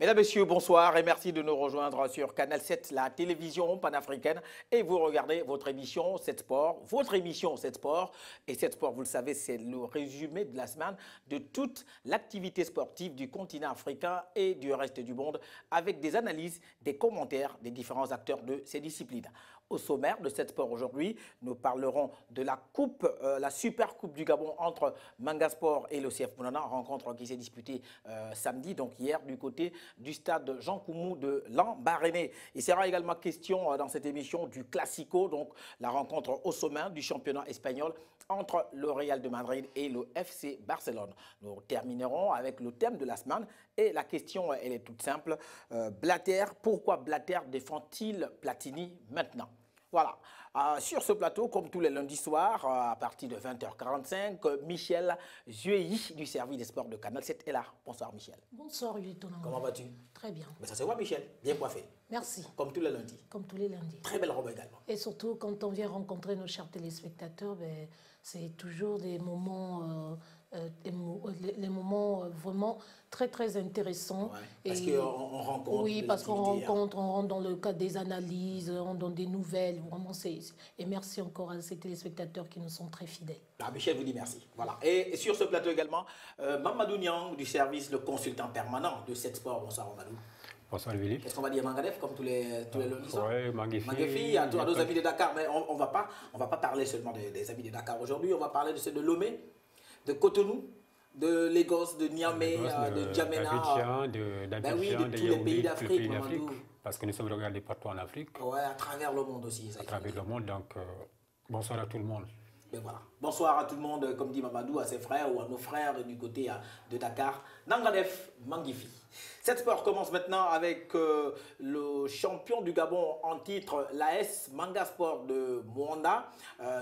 Mesdames, Messieurs, bonsoir et merci de nous rejoindre sur Canal 7, la télévision panafricaine. Et vous regardez votre émission 7 Sport, votre émission 7 Sport. Et 7 Sport, vous le savez, c'est le résumé de la semaine de toute l'activité sportive du continent africain et du reste du monde, avec des analyses, des commentaires des différents acteurs de ces disciplines. Au sommaire de 7 Sport aujourd'hui, nous parlerons de la coupe, la super coupe du Gabon entre Manga Sport et le CF Mounana, rencontre qui s'est disputée samedi, donc hier, du côté du stade Jean Koumou de Lambaréné. Il sera également question dans cette émission du Classico, donc la rencontre au sommet du championnat espagnol entre le Real de Madrid et le FC Barcelone. Nous terminerons avec le thème de la semaine et la question, elle est toute simple. Blatter, pourquoi Blatter défend-il Platini maintenant? Voilà, sur ce plateau, comme tous les lundis soirs, à partir de 20h45, Michel Zueyi du service des sports de Canal 7 est là. Bonsoir Michel. Bonsoir Lieutenant. Comment vas-tu? Très bien. Mais ça se voit Michel, bien coiffé. Merci. Comme tous les lundis. Comme tous les lundis. Très belle robe également. Et surtout, quand on vient rencontrer nos chers téléspectateurs, ben, c'est toujours des moments, les moments vraiment très très intéressants. Ouais, parce qu'on rencontre. Oui, parce qu'on rencontre, on rentre dans le cadre des analyses, on donne des nouvelles. Vraiment, et merci encore à ces téléspectateurs qui nous sont très fidèles. Ah, Michel vous dit merci. Voilà. Et sur ce plateau également, Mamadou Niang du service, le consultant permanent de 7 Sport. Bonsoir Mamadou. Bonsoir Willy. Est-ce qu'on va dire Mangadef comme tous les lundis soirs? Oui, Mangefi, à nos amis de Dakar. Mais on va pas parler seulement des amis de Dakar aujourd'hui. On va parler de ceux de Lomé, de Cotonou, de Lagos, de Niamey, de Djamena. d'Abidjan, de tous les pays d'Afrique. Parce que nous sommes regardés partout en Afrique. Oui, à travers le monde aussi. À travers le monde, donc bonsoir à tout le monde. Et voilà. Bonsoir à tout le monde, comme dit Mamadou, à ses frères ou à nos frères du côté de Dakar. Nangadef Mangifi. 7 Sport commence maintenant avec le champion du Gabon en titre, l'AS Manga Sport de Mwanda,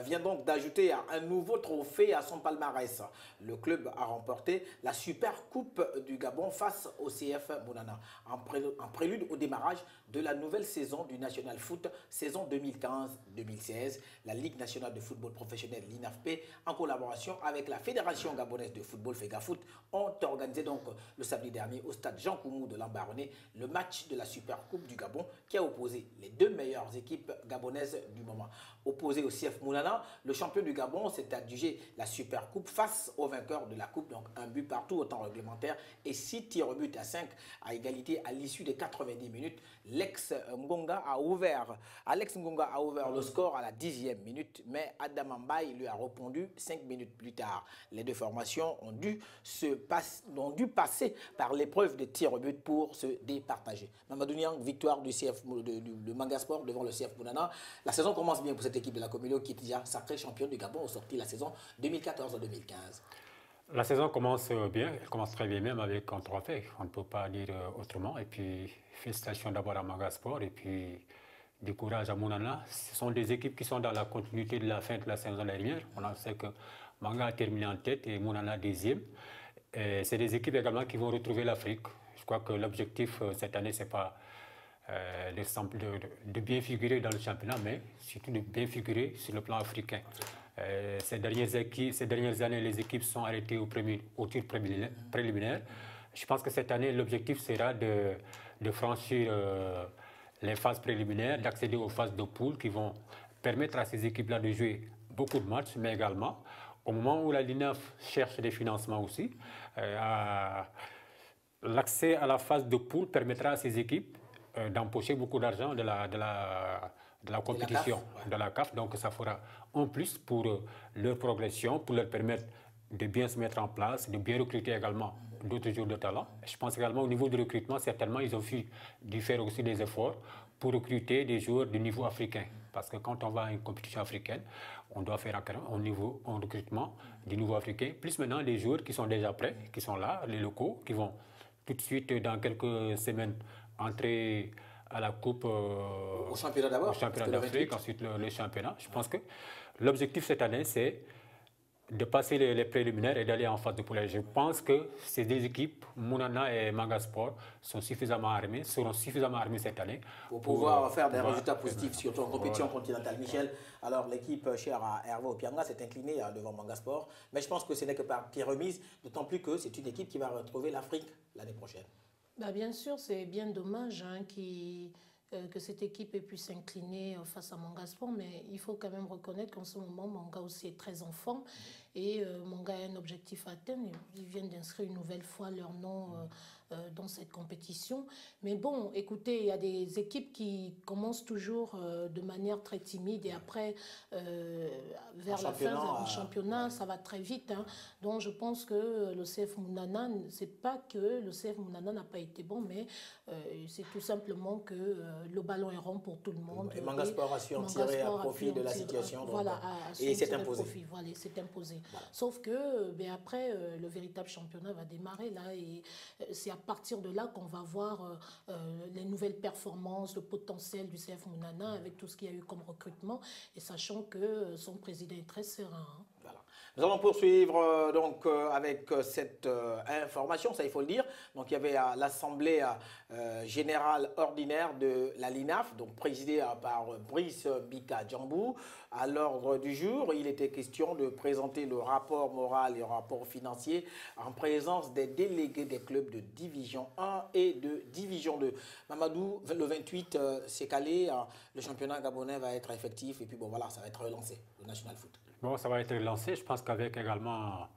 vient donc d'ajouter un nouveau trophée à son palmarès. Le club a remporté la Super Coupe du Gabon face au CF Mounana, en prélude au démarrage de la nouvelle saison du National Foot, saison 2015-2016. La Ligue nationale de football professionnel, l'INAFP, en collaboration avec la Fédération gabonaise de football, FEGAFOOT, ont organisé donc le samedi dernier au stade Jean Koumou de Lambaréné le match de la Super Coupe du Gabon qui a opposé les deux meilleures équipes gabonaises du moment. Opposé au CF Mounana, le champion du Gabon s'est adjugé la Super Coupe face au vainqueur de la Coupe, donc un but partout au temps réglementaire et 6 tirs au but à 5 à égalité à l'issue des 90 minutes. Alex Ngonga a ouvert le score à la 10e minute, mais Adam Mbaye lui a répondu 5 minutes plus tard. Les deux formations ont dû passer par l'épreuve des tirs au but pour se départager. Mamadou Niang, victoire du CF de Manga Sport devant le CF Mounana. La saison commence bien pour cette équipe de la Communauté qui est déjà sacrée championne du Gabon au sorti la saison 2014-2015. La saison commence bien, elle commence très bien même avec un trophée, on ne peut pas dire autrement. Et puis félicitations d'abord à Manga Sport et puis du courage à Mounana. Ce sont des équipes qui sont dans la continuité de la fin de la saison dernière. On sait que Manga a terminé en tête et Mounana deuxième. C'est des équipes également qui vont retrouver l'Afrique. Je crois que l'objectif cette année, ce n'est pas de bien figurer dans le championnat, mais surtout de bien figurer sur le plan africain. Ces dernières années, les équipes sont arrêtées au tir préliminaire. Je pense que cette année, l'objectif sera de franchir les phases préliminaires, d'accéder aux phases de poule qui vont permettre à ces équipes-là de jouer beaucoup de matchs, mais également, au moment où la LINAF cherche des financements aussi, l'accès à la phase de poule permettra à ces équipes d'empocher beaucoup d'argent de la compétition, de la CAF. Donc ça fera en plus pour leur progression, pour leur permettre de bien se mettre en place, de bien recruter également d'autres joueurs de talent. Je pense également au niveau du recrutement, certainement, ils ont dû faire aussi des efforts pour recruter des joueurs de niveau africain. Parce que quand on va à une compétition africaine, on doit faire un recrutement du niveau africain, plus maintenant des joueurs qui sont déjà prêts, qui sont là, les locaux, qui vont tout de suite, dans quelques semaines, entrer à la Coupe au championnat d'abord, au championnat d'Afrique, ensuite le championnat. Je pense que l'objectif cette année, c'est de passer les préliminaires et d'aller en phase de poule. Je pense que ces deux équipes, Mounana et Manga Sport, seront suffisamment armées cette année pour pouvoir faire des résultats positifs, surtout en compétition continentale. Michel, alors l'équipe chère à Hervé Opianga s'est inclinée devant Manga Sport, mais je pense que ce n'est que par pied remise, d'autant plus que c'est une équipe qui va retrouver l'Afrique l'année prochaine. Bah, bien sûr, c'est bien dommage hein, que cette équipe ait pu s'incliner face à Mangasport, mais il faut quand même reconnaître qu'en ce moment, Manga aussi est très en forme et Manga a un objectif à atteindre. Ils viennent d'inscrire une nouvelle fois leur nom dans cette compétition. Mais bon, écoutez, il y a des équipes qui commencent toujours de manière très timide et après, vers la fin, en championnat, ça va très vite. Hein. Donc je pense que le CF Mounana, c'est pas que le CF Mounana n'a pas été bon, mais c'est tout simplement que le ballon est rond pour tout le monde. Et Mangasport a su en tirer un profit de la situation. Voilà, et s'est imposé. Voilà, c'est imposé. Voilà. Sauf que après, le véritable championnat va démarrer là et c'est à partir de là qu'on va voir les nouvelles performances, le potentiel du CF Mounana avec tout ce qu'il y a eu comme recrutement et sachant que son président est très serein. Hein. Voilà. Nous allons poursuivre donc avec cette information, ça il faut le dire. Donc il y avait l'Assemblée générale ordinaire de la LINAF, donc présidée par Brice Bika Djambou. À l'ordre du jour, il était question de présenter le rapport moral et le rapport financier en présence des délégués des clubs de Division 1 et de Division 2. Mamadou, le 28, c'est calé, le championnat gabonais va être effectif et puis bon voilà, ça va être relancé, le National Foot. Bon, ça va être lancé. Je pense qu'avec également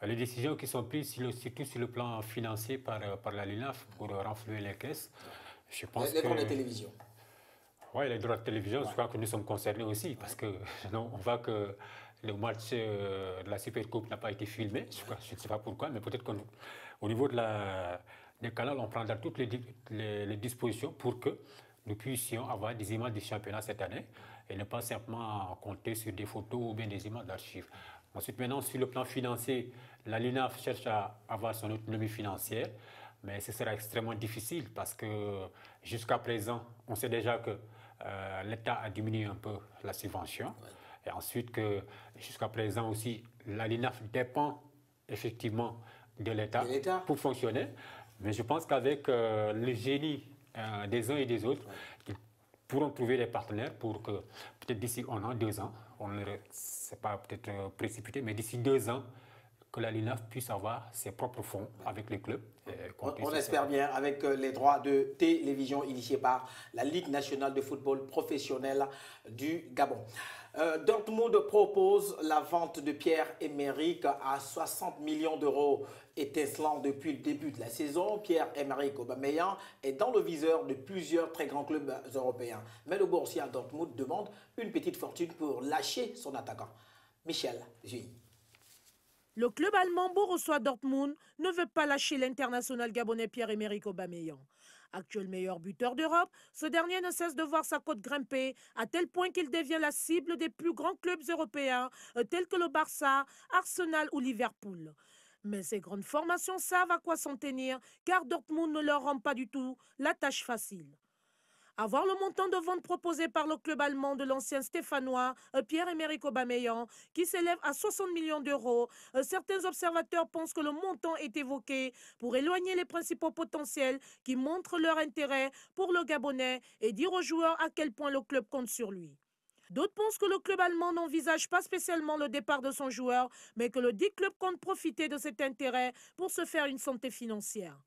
les décisions qui sont prises, surtout sur le plan financier par la LINAF pour renflouer les caisses. Je pense les droits de télévision. Oui, les droits de télévision, je crois que nous sommes concernés aussi parce que non, on voit que le match de la Supercoupe n'a pas été filmé. Je ne sais pas pourquoi, mais peut-être qu'au niveau des canaux, on prendra toutes les dispositions pour que nous puissions avoir des images du championnat cette année et ne pas simplement compter sur des photos ou bien des images d'archives. Ensuite, maintenant, sur le plan financier, la LINAF cherche à avoir son autonomie financière, mais ce sera extrêmement difficile parce que jusqu'à présent, on sait déjà que l'État a diminué un peu la subvention. Ouais. Et ensuite que jusqu'à présent aussi, la LINAF dépend effectivement de l'État pour fonctionner. Mais je pense qu'avec le génie des uns et des autres, ils pourront trouver des partenaires pour que peut-être d'ici 1 an, 2 ans, c'est pas peut-être précipité, mais d'ici 2 ans, que la LINAF puisse avoir ses propres fonds avec les clubs. On espère bien avec les droits de télévision initiés par la Ligue nationale de football professionnel du Gabon. Dortmund propose la vente de Pierre-Emerick à 60 millions d'euros. Étincelant depuis le début de la saison, Pierre-Emerick Aubameyang est dans le viseur de plusieurs très grands clubs européens. Mais le Borussia Dortmund demande une petite fortune pour lâcher son attaquant. Michel Juilly. Le club allemand Borussia Dortmund ne veut pas lâcher l'international gabonais Pierre-Emerick Aubameyang. Actuel meilleur buteur d'Europe, ce dernier ne cesse de voir sa cote grimper à tel point qu'il devient la cible des plus grands clubs européens tels que le Barça, Arsenal ou Liverpool. Mais ces grandes formations savent à quoi s'en tenir car Dortmund ne leur rend pas du tout la tâche facile. À voir le montant de vente proposé par le club allemand de l'ancien stéphanois Pierre-Emerick Aubameyang, qui s'élève à 60 millions d'euros, certains observateurs pensent que le montant est évoqué pour éloigner les principaux potentiels qui montrent leur intérêt pour le Gabonais et dire aux joueurs à quel point le club compte sur lui. D'autres pensent que le club allemand n'envisage pas spécialement le départ de son joueur, mais que le dit club compte profiter de cet intérêt pour se faire une santé financière.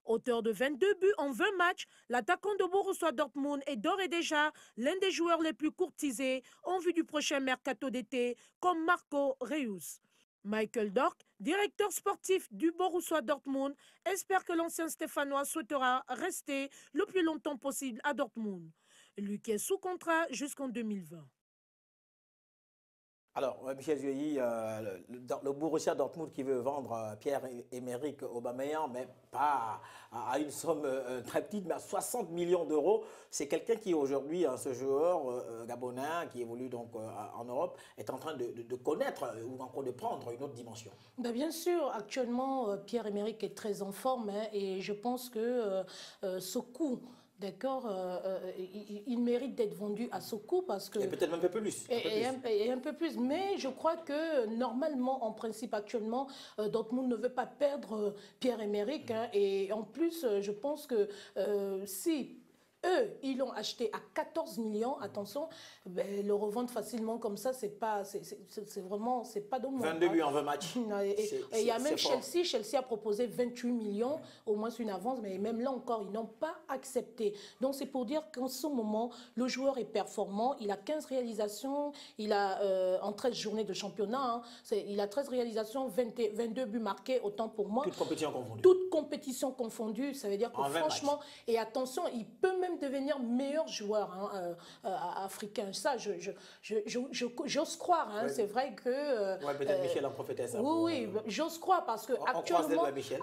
Auteur de 22 buts en 20 matchs, l'attaquant de Borussia Dortmund est d'ores et déjà l'un des joueurs les plus courtisés en vue du prochain mercato d'été, comme Marco Reus. Michael Dork, directeur sportif du Borussia Dortmund, espère que l'ancien stéphanois souhaitera rester le plus longtemps possible à Dortmund, lui qui est sous contrat jusqu'en 2020. Alors, Michel Juilly, le Borussia Dortmund qui veut vendre Pierre-Emerick Aubameyang, mais pas à une somme très petite, mais à 60 millions d'euros. C'est quelqu'un qui aujourd'hui, ce joueur gabonais qui évolue donc en Europe, est en train de connaître ou encore de prendre une autre dimension. Ben bien sûr, actuellement, Pierre-Emerick est très en forme hein, et je pense que ce coup... D'accord, il mérite d'être vendu à ce coût parce que... Et peut-être même un peu plus. Et un peu plus. Mais je crois que normalement, en principe, actuellement, Dortmund ne veut pas perdre Pierre-Emerick. Hein, et en plus, je pense que si Eux, ils l'ont acheté à 14 millions. Attention, ben, le revendre facilement comme ça, c'est vraiment, c'est pas dommage. 22 buts en 20 matchs. Et il y a même Chelsea. Chelsea a proposé 28 millions, au moins une avance, mais même là encore, ils n'ont pas accepté. Donc c'est pour dire qu'en ce moment, le joueur est performant. Il a 15 réalisations, il a en 13 journées de championnat, il a 13 réalisations, 22 buts marqués, autant pour moi. Toute compétition confondue. Toute compétition confondue, ça veut dire que franchement, et attention, il peut même devenir meilleur joueur africain. Ça, j'ose croire. Hein, c'est vrai que... Ouais, peut-être Michel en profitait ça. Oui, j'ose croire parce que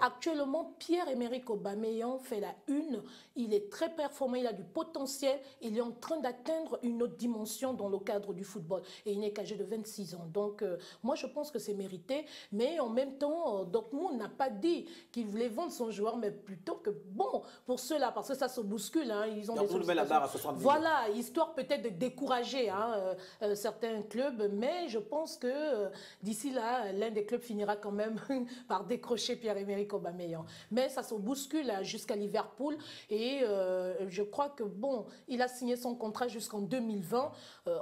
actuellement, Pierre-Emerick Aubameyang fait la une. Il est très performant, il a du potentiel. Il est en train d'atteindre une autre dimension dans le cadre du football. Et il n'est qu'âgé de 26 ans. Donc, moi, je pense que c'est mérité. Mais en même temps, Dortmund n'a pas dit qu'il voulait vendre son joueur, mais plutôt que, bon, pour ceux-là, parce que ça se bouscule. Hein, ils ont Dortmund met la barre à 70 millions. Voilà, histoire peut-être de décourager certains clubs. Mais je pense que d'ici là, l'un des clubs finira quand même par décrocher Pierre-Emerick Aubameyang. Mais ça se bouscule jusqu'à Liverpool. Et je crois que, bon, il a signé son contrat jusqu'en 2020.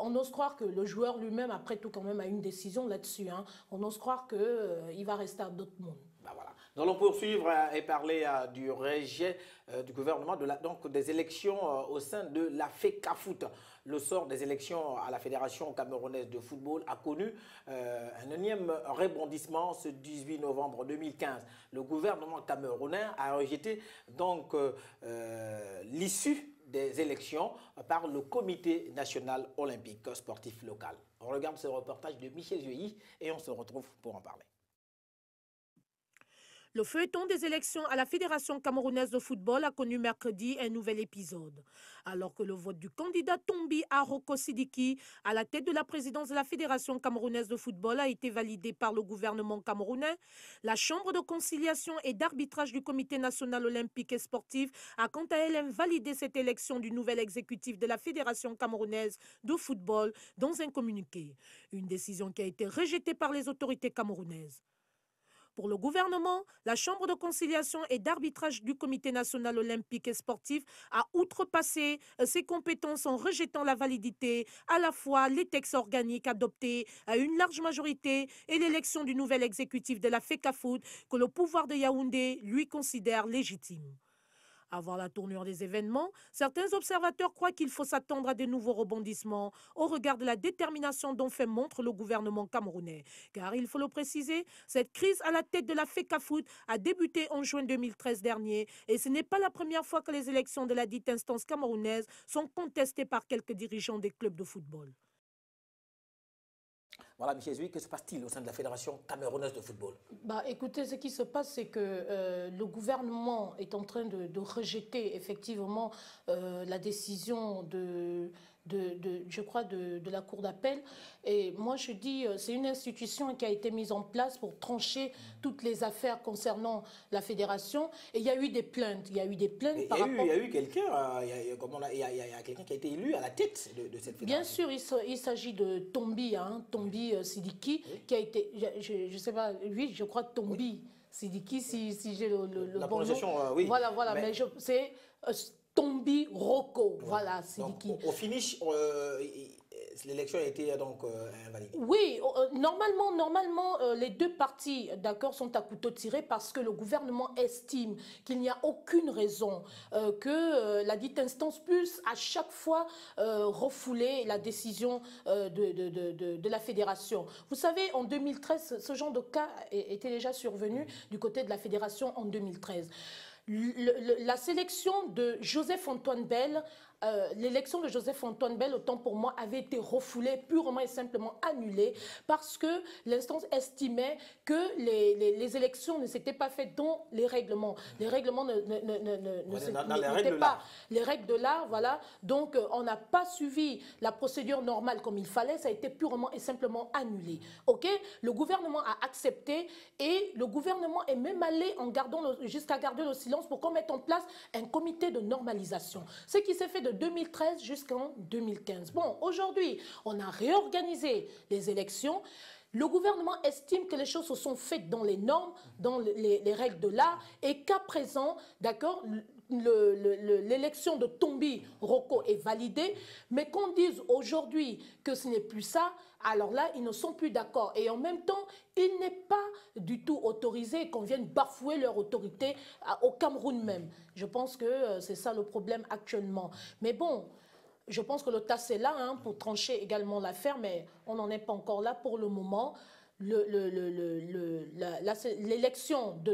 On ose croire que le joueur lui-même, après tout, quand même, a une décision là-dessus. Hein. On ose croire qu'il va rester à Dortmund. Ben voilà. Nous allons poursuivre et parler du rejet du gouvernement donc des élections au sein de la FECAFOOT. Le sort des élections à la Fédération camerounaise de football a connu un énième rebondissement ce 18 novembre 2015. Le gouvernement camerounais a rejeté donc l'issue des élections par le Comité national olympique sportif local. On regarde ce reportage de Michel Juilly et on se retrouve pour en parler. Le feuilleton des élections à la Fédération camerounaise de football a connu mercredi un nouvel épisode. Alors que le vote du candidat Tombi Aroko Sidiki à la tête de la présidence de la Fédération camerounaise de football a été validé par le gouvernement camerounais, la Chambre de conciliation et d'arbitrage du Comité national olympique et sportif a quant à elle validé cette élection du nouvel exécutif de la Fédération camerounaise de football dans un communiqué. Une décision qui a été rejetée par les autorités camerounaises. Pour le gouvernement, la Chambre de conciliation et d'arbitrage du Comité national olympique et sportif a outrepassé ses compétences en rejetant la validité, à la fois les textes organiques adoptés à une large majorité et l'élection du nouvel exécutif de la FECAFOOT que le pouvoir de Yaoundé lui considère légitime. Avant la tournure des événements, certains observateurs croient qu'il faut s'attendre à de nouveaux rebondissements au regard de la détermination dont fait montre le gouvernement camerounais. Car, il faut le préciser, cette crise à la tête de la FECAFOOT a débuté en juin 2013 dernier et ce n'est pas la première fois que les élections de la dite instance camerounaise sont contestées par quelques dirigeants des clubs de football. Voilà, Michel Zouy, que se passe-t-il au sein de la Fédération camerounaise de football? Écoutez, ce qui se passe, c'est que le gouvernement est en train de rejeter effectivement la décision je crois, de la Cour d'appel. Et moi, je dis, c'est une institution qui a été mise en place pour trancher toutes les affaires concernant la fédération. Et il y a eu des plaintes. Il y a eu des plaintes par rapport... Il y a eu quelqu'un, il y a quelqu'un qui a été élu à la tête de cette fédération. Bien sûr, il s'agit de Tombi, Tombi Sidiki, oui, qui a été, je ne sais pas, lui, je crois Tombi Sidiki, si j'ai le la bon nom. Oui. Voilà, mais c'est... Tombi Roko, voilà, Sidiki. Au finish, l'élection a été donc invalidée. Oui, normalement, les deux parties, d'accord, sont à couteau tiré parce que le gouvernement estime qu'il n'y a aucune raison que la dite instance puisse à chaque fois refouler la décision de la fédération. Vous savez, en 2013, ce genre de cas était déjà survenu du côté de la fédération en 2013. La sélection de Joseph-Antoine Bell, l'élection de Joseph-Antoine Bell, autant pour moi, avait été refoulée, purement et simplement annulée, parce que l'instance estimait que les élections ne s'étaient pas faites dans les règlements. Les règlements n'étaient pas les règles de l'art, voilà. Donc, on n'a pas suivi la procédure normale comme il fallait, ça a été purement et simplement annulé. OK? Le gouvernement a accepté et le gouvernement est même allé jusqu'à garder le silence pour qu'on mette en place un comité de normalisation. Ce qui s'est fait de 2013 jusqu'en 2015. Bon, aujourd'hui, on a réorganisé les élections. Le gouvernement estime que les choses se sont faites dans les normes, dans les règles de l'art et qu'à présent, d'accord, l'élection de Tombi Roko est validée, mais qu'on dise aujourd'hui que ce n'est plus ça, alors là, ils ne sont plus d'accord. Et en même temps, il n'est pas du tout autorisé qu'on vienne bafouer leur autorité au Cameroun même. Je pense que c'est ça le problème actuellement. Mais bon, je pense que le TAS est là hein, pour trancher également l'affaire, mais on n'en est pas encore là pour le moment. L'élection de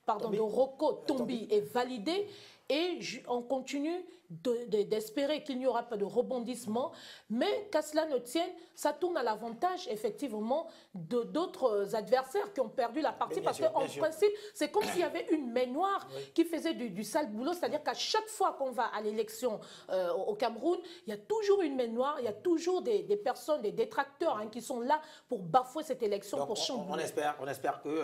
de Roko Tombi est validée et on continue d'espérer qu'il n'y aura pas de rebondissement, mais qu'à cela ne tienne, ça tourne à l'avantage effectivement d'autres adversaires qui ont perdu la partie parce qu'en principe, c'est comme s'il y avait une main noire qui faisait du sale boulot, c'est-à-dire qu'à chaque fois qu'on va à l'élection au Cameroun, il y a toujours une main noire, il y a toujours des personnes, des détracteurs hein, qui sont là pour bafouer cette élection, donc, pour chambouler. On espère que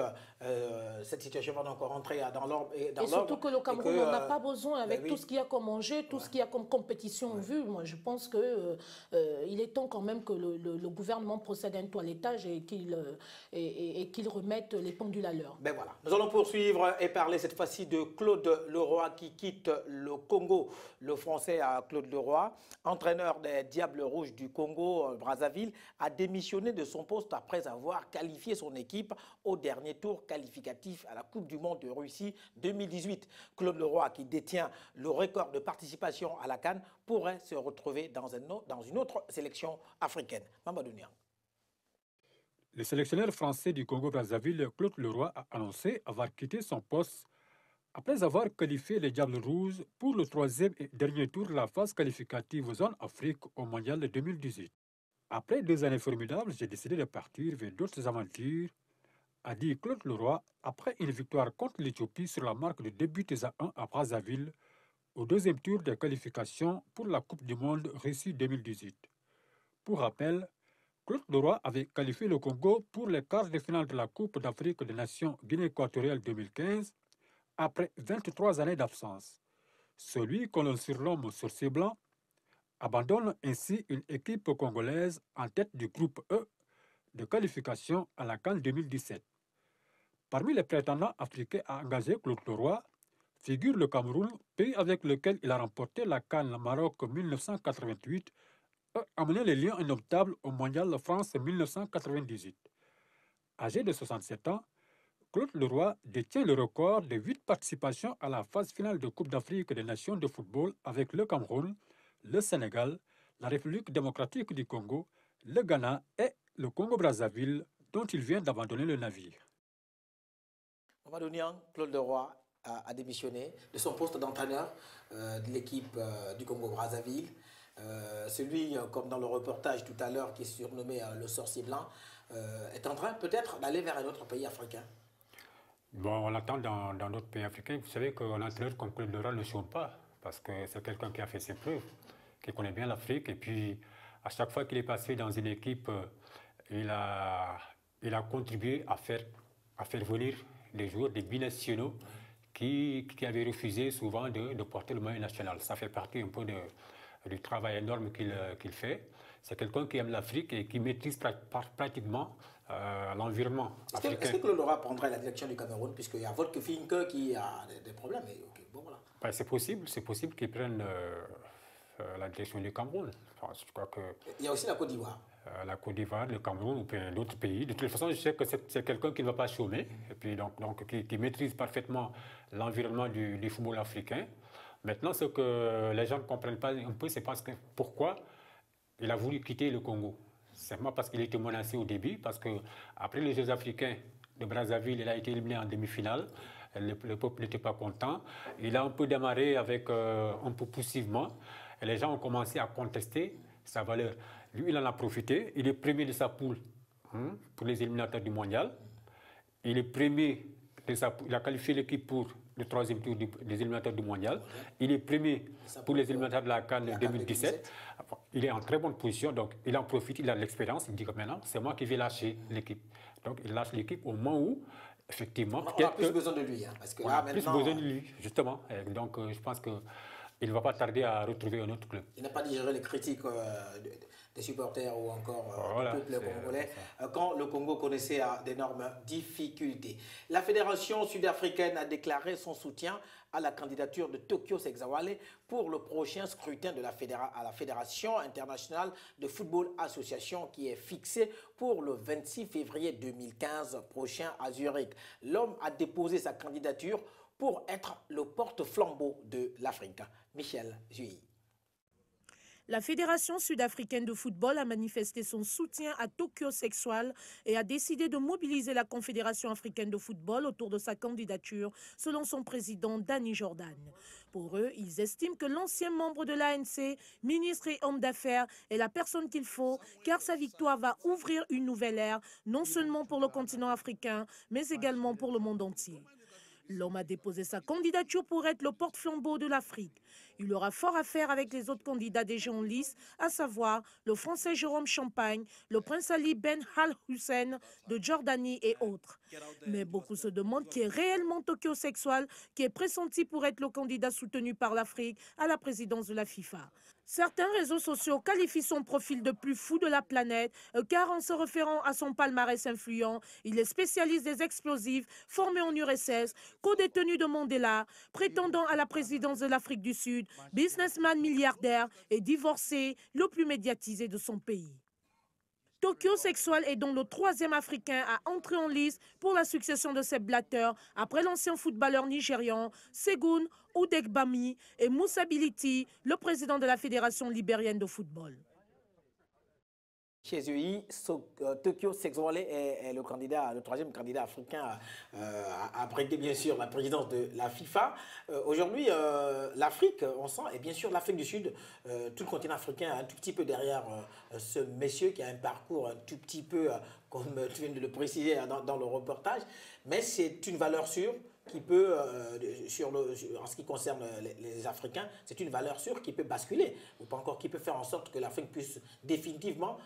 cette situation va encore rentrer dans l'ordre. Et surtout que le Cameroun n'en a pas besoin avec tout ce qu'il y a comme enjeu, tout ce qu'il y a comme compétition en vue. Moi, je pense qu'il est temps quand même que le gouvernement procède à un toilettage et qu'il remette les pendules à l'heure. Ben voilà. Nous allons poursuivre et parler cette fois-ci de Claude Leroy qui quitte le Congo. Le Français Claude Leroy, entraîneur des Diables Rouges du Congo, Brazzaville, a démissionné de son poste après avoir qualifié son équipe au dernier tour qualificatif à la Coupe du Monde de Russie 2018. Claude Leroy, qui détient le record de participation à la CAN, pourrait se retrouver dans une autre sélection africaine. Mamadou Niang. Le sélectionneur français du Congo-Brazzaville, Claude Leroy, a annoncé avoir quitté son poste après avoir qualifié les Diables Rouges pour le troisième et dernier tour de la phase qualificative Zone Afrique au Mondial 2018. Après 2 années formidables, j'ai décidé de partir vers d'autres aventures, a dit Claude Leroy après une victoire contre l'Éthiopie sur la marque de 2 buts à 1 à Brazzaville au 2e tour des qualifications pour la Coupe du Monde Russie 2018. Pour rappel, Claude Leroy avait qualifié le Congo pour les quarts de finale de la Coupe d'Afrique des Nations Guinée équatoriale 2015 après 23 années d'absence. Celui qu'on le surnomme Sorcier Blanc abandonne ainsi une équipe congolaise en tête du groupe E de qualification à la CAN 2017. Parmi les prétendants africains à engager Claude Leroy figure le Cameroun, pays avec lequel il a remporté la CAN Maroc 1988 et amené les lions indomptables au Mondial France 1998. Âgé de 67 ans, Claude Leroy détient le record de 8 participations à la phase finale de Coupe d'Afrique des Nations de football avec le Cameroun, le Sénégal, la République démocratique du Congo, le Ghana et le Congo-Brazzaville, dont il vient d'abandonner le navire. Mamadou Niang, Claude Leroy a démissionné de son poste d'entraîneur de l'équipe du Congo-Brazzaville. Celui, comme dans le reportage tout à l'heure, qui est surnommé le Sorcier Blanc, est en train peut-être d'aller vers un autre pays africain. Bon, on l'attend dans d'autres pays africains. Vous savez qu'un entraîneur comme Claude Leroy ne chôme pas, parce que c'est quelqu'un qui a fait ses preuves, qui connaît bien l'Afrique. Et puis, à chaque fois qu'il est passé dans une équipe, il a contribué à faire venir des joueurs, des binationaux, qui avaient refusé souvent de porter le maillot national. Ça fait partie un peu du travail énorme qu'il fait. C'est quelqu'un qui aime l'Afrique et qui maîtrise pratiquement l'environnement africain. Est-ce que Claude Leroy prendrait la direction du Cameroun, puisqu'il y a Volker Finke qui a des problèmes bon, voilà. Ben, c'est possible qu'il prenne la direction du Cameroun. Enfin, je crois que, il y a aussi la Côte d'Ivoire. La Côte d'Ivoire, le Cameroun ou d'autres pays. De toute façon, je sais que c'est quelqu'un qui ne va pas chômer, et puis donc qui maîtrise parfaitement l'environnement du football africain. Maintenant, ce que les gens ne comprennent pas un peu, c'est pourquoi il a voulu quitter le Congo. Simplement parce qu'il était menacé au début, parce qu'après les Jeux africains de Brazzaville, il a été éliminé en demi-finale. Le peuple n'était pas content. Il a un peu démarré avec un peu poussivement. Et les gens ont commencé à contester sa valeur. Lui, il en a profité. Il est premier de sa poule pour les éliminatoires du mondial. Il est premier de sa poule. Il a qualifié l'équipe pour le 3e tour des éliminatoires du mondial. Il est premier pour les éliminatoires de la CAN 2017. Il est en très bonne position, donc il en profite, il a de l'expérience. Il dit que maintenant, c'est moi qui vais lâcher l'équipe. Donc il lâche l'équipe au moment où, effectivement, on a plus besoin de lui. Parce que on a plus besoin de lui, justement. Et donc je pense que il ne va pas tarder à retrouver un autre club. Il n'a pas digéré les critiques des supporters ou encore voilà, du peuple congolais quand le Congo connaissait d'énormes difficultés. La fédération sud-africaine a déclaré son soutien à la candidature de Tokyo Sexawale pour le prochain scrutin de à la Fédération internationale de football association qui est fixé pour le 26 février 2015 prochain à Zurich. L'homme a déposé sa candidature pour être le porte-flambeau de l'Afrique. Michel Juilly. La Fédération sud-africaine de football a manifesté son soutien à Tokyo Sexwale et a décidé de mobiliser la Confédération africaine de football autour de sa candidature, selon son président Danny Jordan. Pour eux, ils estiment que l'ancien membre de l'ANC, ministre et homme d'affaires, est la personne qu'il faut, car sa victoire va ouvrir une nouvelle ère, non seulement pour le continent africain, mais également pour le monde entier. L'homme a déposé sa candidature pour être le porte-flambeau de l'Afrique. Il aura fort à faire avec les autres candidats déjà en lice, à savoir le Français Jérôme Champagne, le Prince Ali Ben Al Hussein de Jordanie et autres. Mais beaucoup se demandent qui est réellement Tokyo Sexwale, qui est pressenti pour être le candidat soutenu par l'Afrique à la présidence de la FIFA. Certains réseaux sociaux qualifient son profil de plus fou de la planète, car en se référant à son palmarès influent, il est spécialiste des explosifs, formé en URSS, co-détenu de Mandela, prétendant à la présidence de l'Afrique du Sud, businessman milliardaire et divorcé, le plus médiatisé de son pays. Tokyo Sexwale est donc le 3e Africain à entrer en lice pour la succession de Sepp Blatter après l'ancien footballeur nigérian Segun Udegbami et Moussa Bility, le président de la Fédération libérienne de football. Chez UI, Tokyo Sexwale est le 3e candidat africain à prêter bien sûr la présidence de la FIFA. Aujourd'hui, l'Afrique, on sent, et bien sûr l'Afrique du Sud, tout le continent africain, un tout petit peu derrière ce monsieur qui a un parcours un tout petit peu, comme tu viens de le préciser dans le reportage, mais c'est une valeur sûre qui peut, en ce qui concerne les Africains, c'est une valeur sûre qui peut basculer, ou pas encore, qui peut faire en sorte que l'Afrique puisse définitivement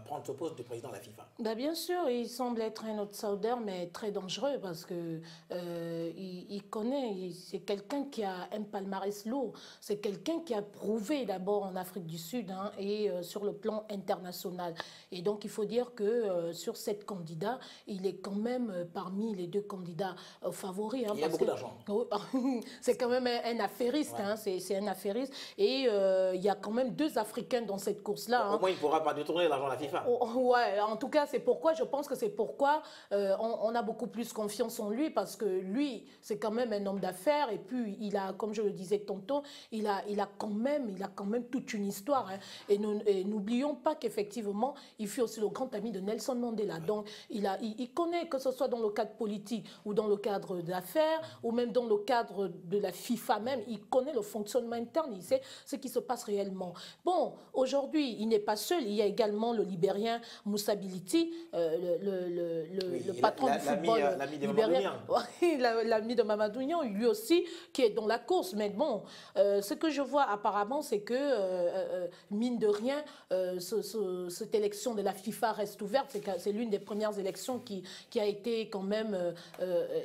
prendre ce poste de président de la FIFA. Bah bien sûr, il semble être un outsider, mais très dangereux parce que il connaît, c'est quelqu'un qui a un palmarès lourd, c'est quelqu'un qui a prouvé d'abord en Afrique du Sud et sur le plan international. Et donc il faut dire que sur 7 candidats, il est quand même parmi les 2 candidats favoris. Il y a beaucoup d'argent. C'est quand même un affairiste, ouais. C'est un affairiste. Et il y a quand même 2 Africains dans cette course-là. Au moins, il ne pourra pas détourner l'argent de la FIFA. Ouais, en tout cas, c'est pourquoi, je pense que c'est pourquoi on a beaucoup plus confiance en lui, parce que lui, c'est quand même un homme d'affaires. Et puis, il a, comme je le disais tantôt, il a quand même toute une histoire. Hein. Et n'oublions pas qu'effectivement, il fut aussi le grand ami de Nelson Mandela. Ouais. Donc, il connaît, que ce soit dans le cadre politique ou dans le cadre d'affaires, ou même dans le cadre de la FIFA même, il connaît le fonctionnement interne, il sait ce qui se passe réellement. Bon, aujourd'hui, il n'est pas seul, il y a également le Libérien Moussa Bility, le patron du football libérien. L'ami de Mamadou Niang, lui aussi, qui est dans la course. Mais bon, ce que je vois apparemment, c'est que, mine de rien, cette élection de la FIFA reste ouverte. C'est l'une des premières élections qui a été quand même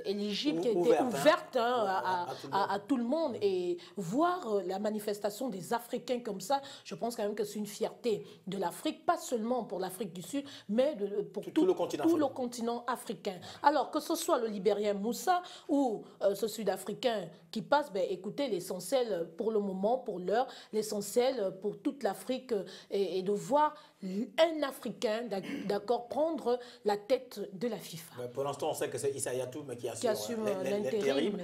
éligible, qui a été ouverte à tout le monde. Et voir la manifestation des Africains comme ça, je pense quand même que c'est une fierté de l'Afrique, pas seulement pour l'Afrique du Sud, mais pour tout le continent africain. Alors, que ce soit le Libérien Moussa ou ce Sud-Africain qui passe, ben, écoutez, l'essentiel pour le moment, pour l'heure, l'essentiel pour toute l'Afrique est de voir un Africain, d'accord, prendre la tête de la FIFA. Mais pour l'instant, on sait que c'est Issa Yatoum qui assume l'intérim.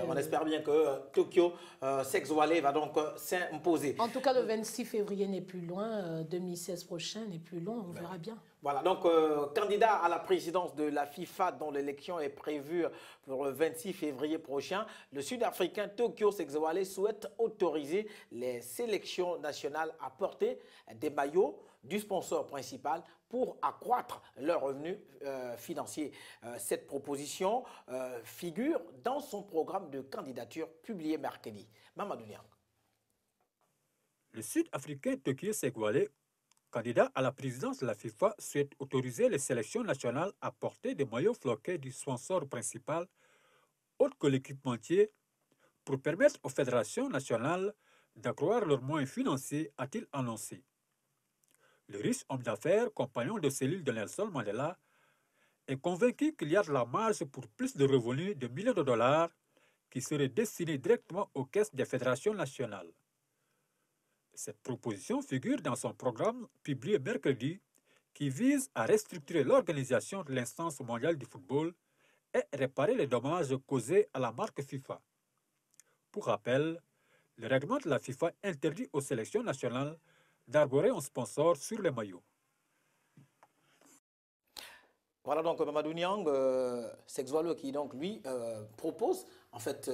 On espère bien que Tokyo Sexwale va donc s'imposer. En tout cas, le 26 février n'est plus loin, 2016 prochain n'est plus loin, on verra bien. Voilà, donc candidat à la présidence de la FIFA dont l'élection est prévue pour le 26 février prochain, le Sud-Africain Tokyo Sexwale souhaite autoriser les sélections nationales à porter des maillots du sponsor principal pour accroître leurs revenus financiers. Cette proposition figure dans son programme de candidature publié mercredi. Mamadou Niang. Le Sud-Africain Tokyo Sexwale, candidat à la présidence de la FIFA, souhaite autoriser les sélections nationales à porter des maillots floqués du sponsor principal, autre que l'équipementier, pour permettre aux fédérations nationales d'accroître leurs moyens financiers, a-t-il annoncé. Le riche homme d'affaires, compagnon de cellule de Nelson Mandela, est convaincu qu'il y a de la marge pour plus de revenus de millions de dollars qui seraient destinés directement aux caisses des fédérations nationales. Cette proposition figure dans son programme publié mercredi qui vise à restructurer l'organisation de l'instance mondiale du football et réparer les dommages causés à la marque FIFA. Pour rappel, le règlement de la FIFA interdit aux sélections nationales d'arborer un sponsor sur les maillots. Voilà donc Mamadou Niang, Sexwalo, qui donc lui propose en fait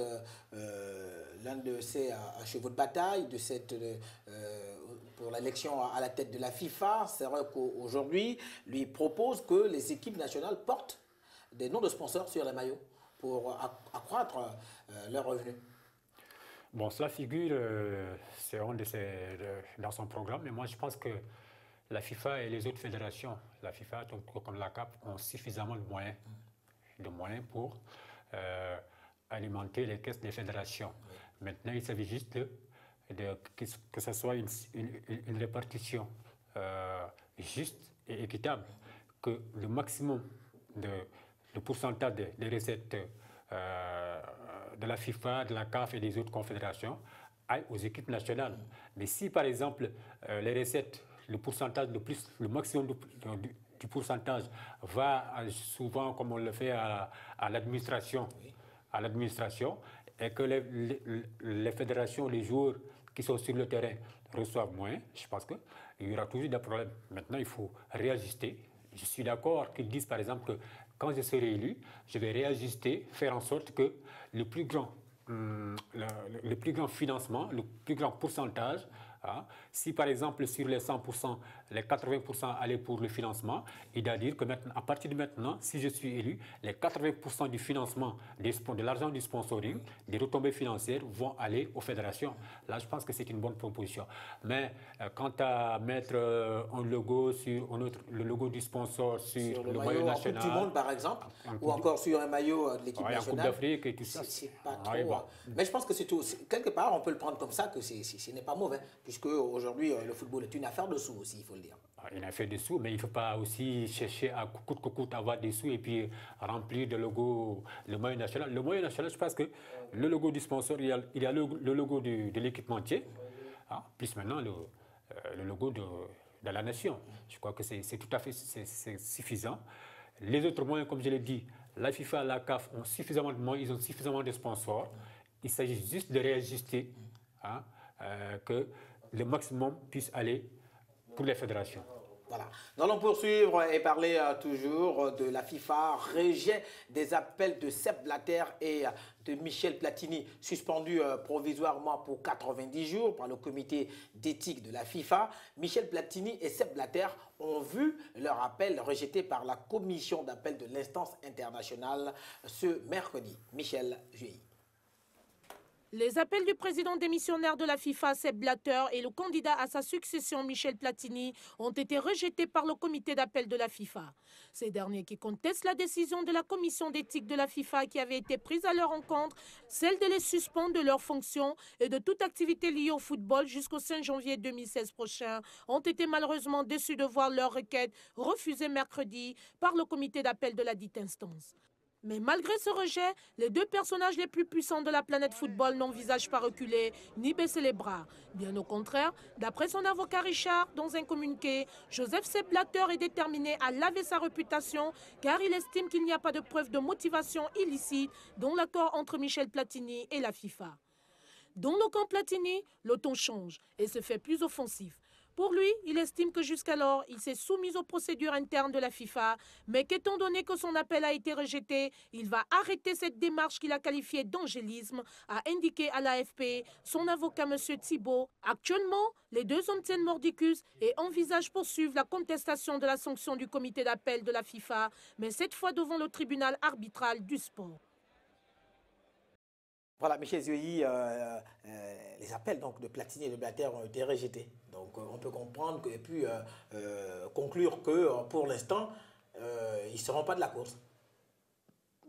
l'un de ses chevaux de bataille de pour l'élection à la tête de la FIFA. C'est vrai qu'aujourd'hui, lui propose que les équipes nationales portent des noms de sponsors sur les maillots pour accroître leurs revenus. Bon, cela figure, c'est dans son programme, mais moi je pense que la FIFA et les autres fédérations, la FIFA comme la CAF, ont suffisamment de moyens pour alimenter les caisses des fédérations. Oui. Maintenant, il s'agit juste que ce soit une répartition juste et équitable, que le maximum de pourcentage des recettes de la FIFA, de la CAF et des autres confédérations aillent aux équipes nationales. Mais si, par exemple, les recettes, le pourcentage le maximum du pourcentage va souvent, comme on le fait, à l'administration, et que les fédérations, les joueurs qui sont sur le terrain reçoivent moins, je pense qu'il y aura toujours des problèmes. Maintenant, il faut réajuster. Je suis d'accord qu'ils disent, par exemple, que quand je serai élu, je vais réajuster, faire en sorte que le plus grand financement, le plus grand pourcentage, si par exemple sur les 100%, les 80% allaient pour le financement, il doit dire que maintenant, à partir de maintenant, si je suis élu, les 80% du financement de l'argent du sponsoring, des retombées financières vont aller aux fédérations. Là, je pense que c'est une bonne proposition. Mais quant à mettre un logo le logo du sponsor sur le maillot national, en Coupe du Monde par exemple, ou encore sur un maillot de l'équipe nationale, en Coupe d'Afrique et tout ça, c'est pas trop. Bon. Mais je pense que c'est tout. Quelque part, on peut le prendre comme ça, que ce n'est pas mauvais, puisque aujourd'hui le football est une affaire de sous aussi, il faut le dire. Une affaire de sous, mais il ne faut pas aussi chercher à coûte que coûte avoir des sous et puis remplir de logos le maillot national. Le maillot national, je pense que le logo du sponsor, il y a le logo de l'équipementier, plus maintenant le logo de la nation. Je crois que c'est tout à fait suffisant. Les autres moyens, comme je l'ai dit, la FIFA, la CAF ont suffisamment de moyens, ils ont suffisamment de sponsors. Il s'agit juste de réajuster que le maximum puisse aller pour les fédérations. Voilà. Nous allons poursuivre et parler toujours de la FIFA, rejet des appels de Sepp Blatter et de Michel Platini, suspendus provisoirement pour 90 jours par le comité d'éthique de la FIFA. Michel Platini et Sepp Blatter ont vu leur appel rejeté par la commission d'appel de l'instance internationale ce mercredi. Michel Juilly. Les appels du président démissionnaire de la FIFA, Sepp Blatter, et le candidat à sa succession, Michel Platini, ont été rejetés par le comité d'appel de la FIFA. Ces derniers qui contestent la décision de la commission d'éthique de la FIFA qui avait été prise à leur encontre, celle de les suspendre de leurs fonctions et de toute activité liée au football jusqu'au 5 janvier 2016 prochain, ont été malheureusement déçus de voir leur requête refusée mercredi par le comité d'appel de la dite instance. Mais malgré ce rejet, les deux personnages les plus puissants de la planète football n'envisagent pas reculer ni baisser les bras. Bien au contraire, d'après son avocat Richard, dans un communiqué, Joseph Sepp Blatter est déterminé à laver sa réputation car il estime qu'il n'y a pas de preuve de motivation illicite dans l'accord entre Michel Platini et la FIFA. Dans le camp Platini, le ton change et se fait plus offensif. Pour lui, il estime que jusqu'alors, il s'est soumis aux procédures internes de la FIFA, mais qu'étant donné que son appel a été rejeté, il va arrêter cette démarche qu'il a qualifiée d'angélisme, a indiqué à l'AFP son avocat M. Thibault. Actuellement, les deux hommes tiennent mordicus et envisagent poursuivre la contestation de la sanction du comité d'appel de la FIFA, mais cette fois devant le tribunal arbitral du sport. Voilà, Michel Zueyi, les appels donc, de Platini et de Blatter ont été rejetés. Donc on peut comprendre et puis conclure que pour l'instant, ils ne seront pas de la course.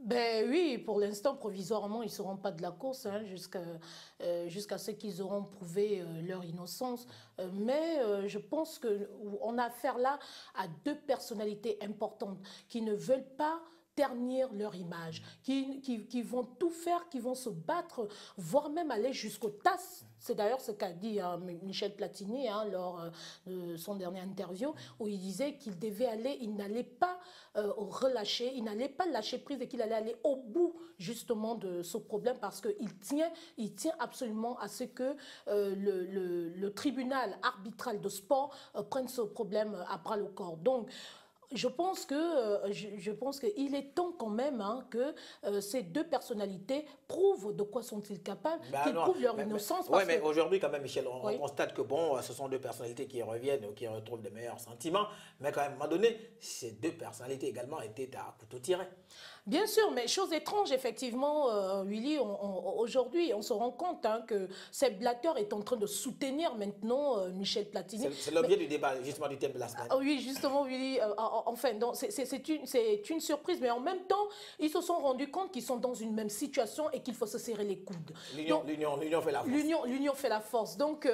Ben oui, pour l'instant, provisoirement, ils ne seront pas de la course hein, jusqu'à ce qu'ils auront prouvé leur innocence. Mais je pense qu'on a affaire là à deux personnalités importantes qui ne veulent pas ternir leur image, qui vont tout faire, qui vont se battre, voire même aller jusqu'au TAS. C'est d'ailleurs ce qu'a dit Michel Platini lors de son dernier interview, où il disait qu'il devait aller, il n'allait pas relâcher, il n'allait pas lâcher prise et qu'il allait aller au bout justement de ce problème parce qu'il tient absolument à ce que le tribunal arbitral de sport prenne ce problème à bras le corps. Donc, je pense qu'il est temps quand même que ces deux personnalités prouvent de quoi sont-ils capables, qu'ils prouvent leur innocence. Oui, mais aujourd'hui quand même, Michel, on constate que bon, ce sont deux personnalités qui reviennent ou qui retrouvent des meilleurs sentiments, mais quand même, à un moment donné, ces deux personnalités également étaient à couteau tiré. Bien sûr, mais chose étrange, effectivement, Willy, aujourd'hui, on se rend compte que Sepp Blatter est en train de soutenir maintenant Michel Platini. C'est l'objet du débat, justement, du thème de la semaine. Oui, justement, Willy, enfin, c'est une surprise, mais en même temps, ils se sont rendus compte qu'ils sont dans une même situation et qu'il faut se serrer les coudes. L'union fait la force. L'union fait la force. Donc,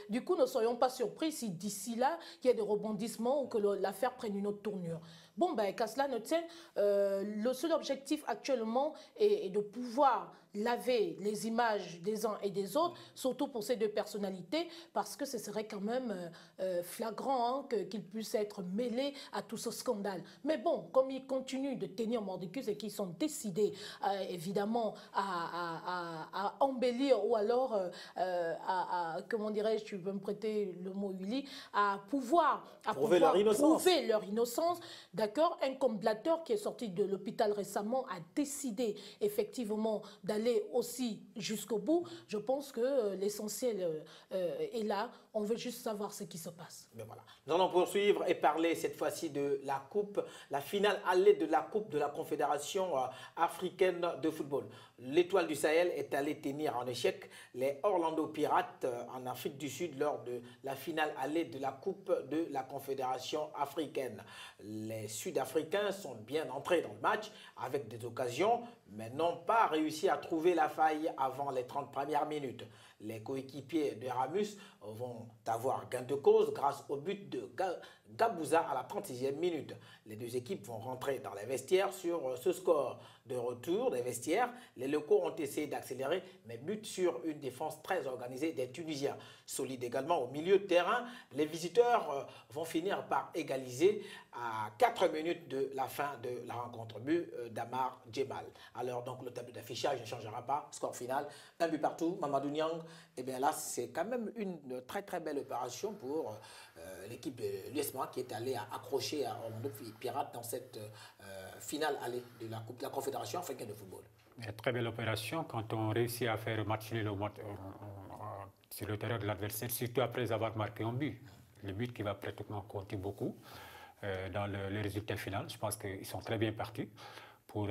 du coup, ne soyons pas surpris si d'ici là, il y a des rebondissements ou que l'affaire prenne une autre tournure. Bon, ben, qu'à cela ne tienne, le seul objectif actuellement est de pouvoir laver les images des uns et des autres, surtout pour ces deux personnalités, parce que ce serait quand même flagrant qu'ils puissent être mêlés à tout ce scandale. Mais bon, comme ils continuent de tenir mordicus et qu'ils sont décidés, évidemment, à embellir ou alors, comment dirais-je, tu veux me prêter le mot Willy, à pouvoir prouver leur innocence. D'accord, un comme Blatter qui est sorti de l'hôpital récemment a décidé effectivement d'aller aussi jusqu'au bout. Je pense que l'essentiel est là. On veut juste savoir ce qui se passe. Mais voilà. Nous allons poursuivre et parler cette fois-ci de la coupe, la finale allée de la coupe de la Confédération africaine de football. L'Étoile du Sahel est allée tenir en échec les Orlando Pirates en Afrique du Sud lors de la finale allée de la coupe de la Confédération africaine. Les Sud-Africains sont bien entrés dans le match avec des occasions, mais n'ont pas réussi à trouver la faille avant les 30 premières minutes. Les coéquipiers de Ramus vont avoir gain de cause grâce au but de Gabouza à la 36e minute. Les deux équipes vont rentrer dans les vestiaires sur ce score. De retour des vestiaires, les locaux ont essayé d'accélérer, mais butent sur une défense très organisée des Tunisiens. Solide également au milieu de terrain, les visiteurs vont finir par égaliser à 4 minutes de la fin de la rencontre. But d'Amar Djemal. Alors donc le tableau d'affichage ne changera pas. Score final, un but partout. Mamadou Niang, et bien là c'est quand même une très très belle opération pour l'équipe de l'USMA qui est allée accrocher à Orlando Pirates dans cette finale allée de la Coupe de la Confédération africaine de football. Une très belle opération quand on réussit à faire match nul sur le terrain de l'adversaire, surtout après avoir marqué un but. Le but qui va pratiquement compter beaucoup dans le résultat final. Je pense qu'ils sont très bien partis pour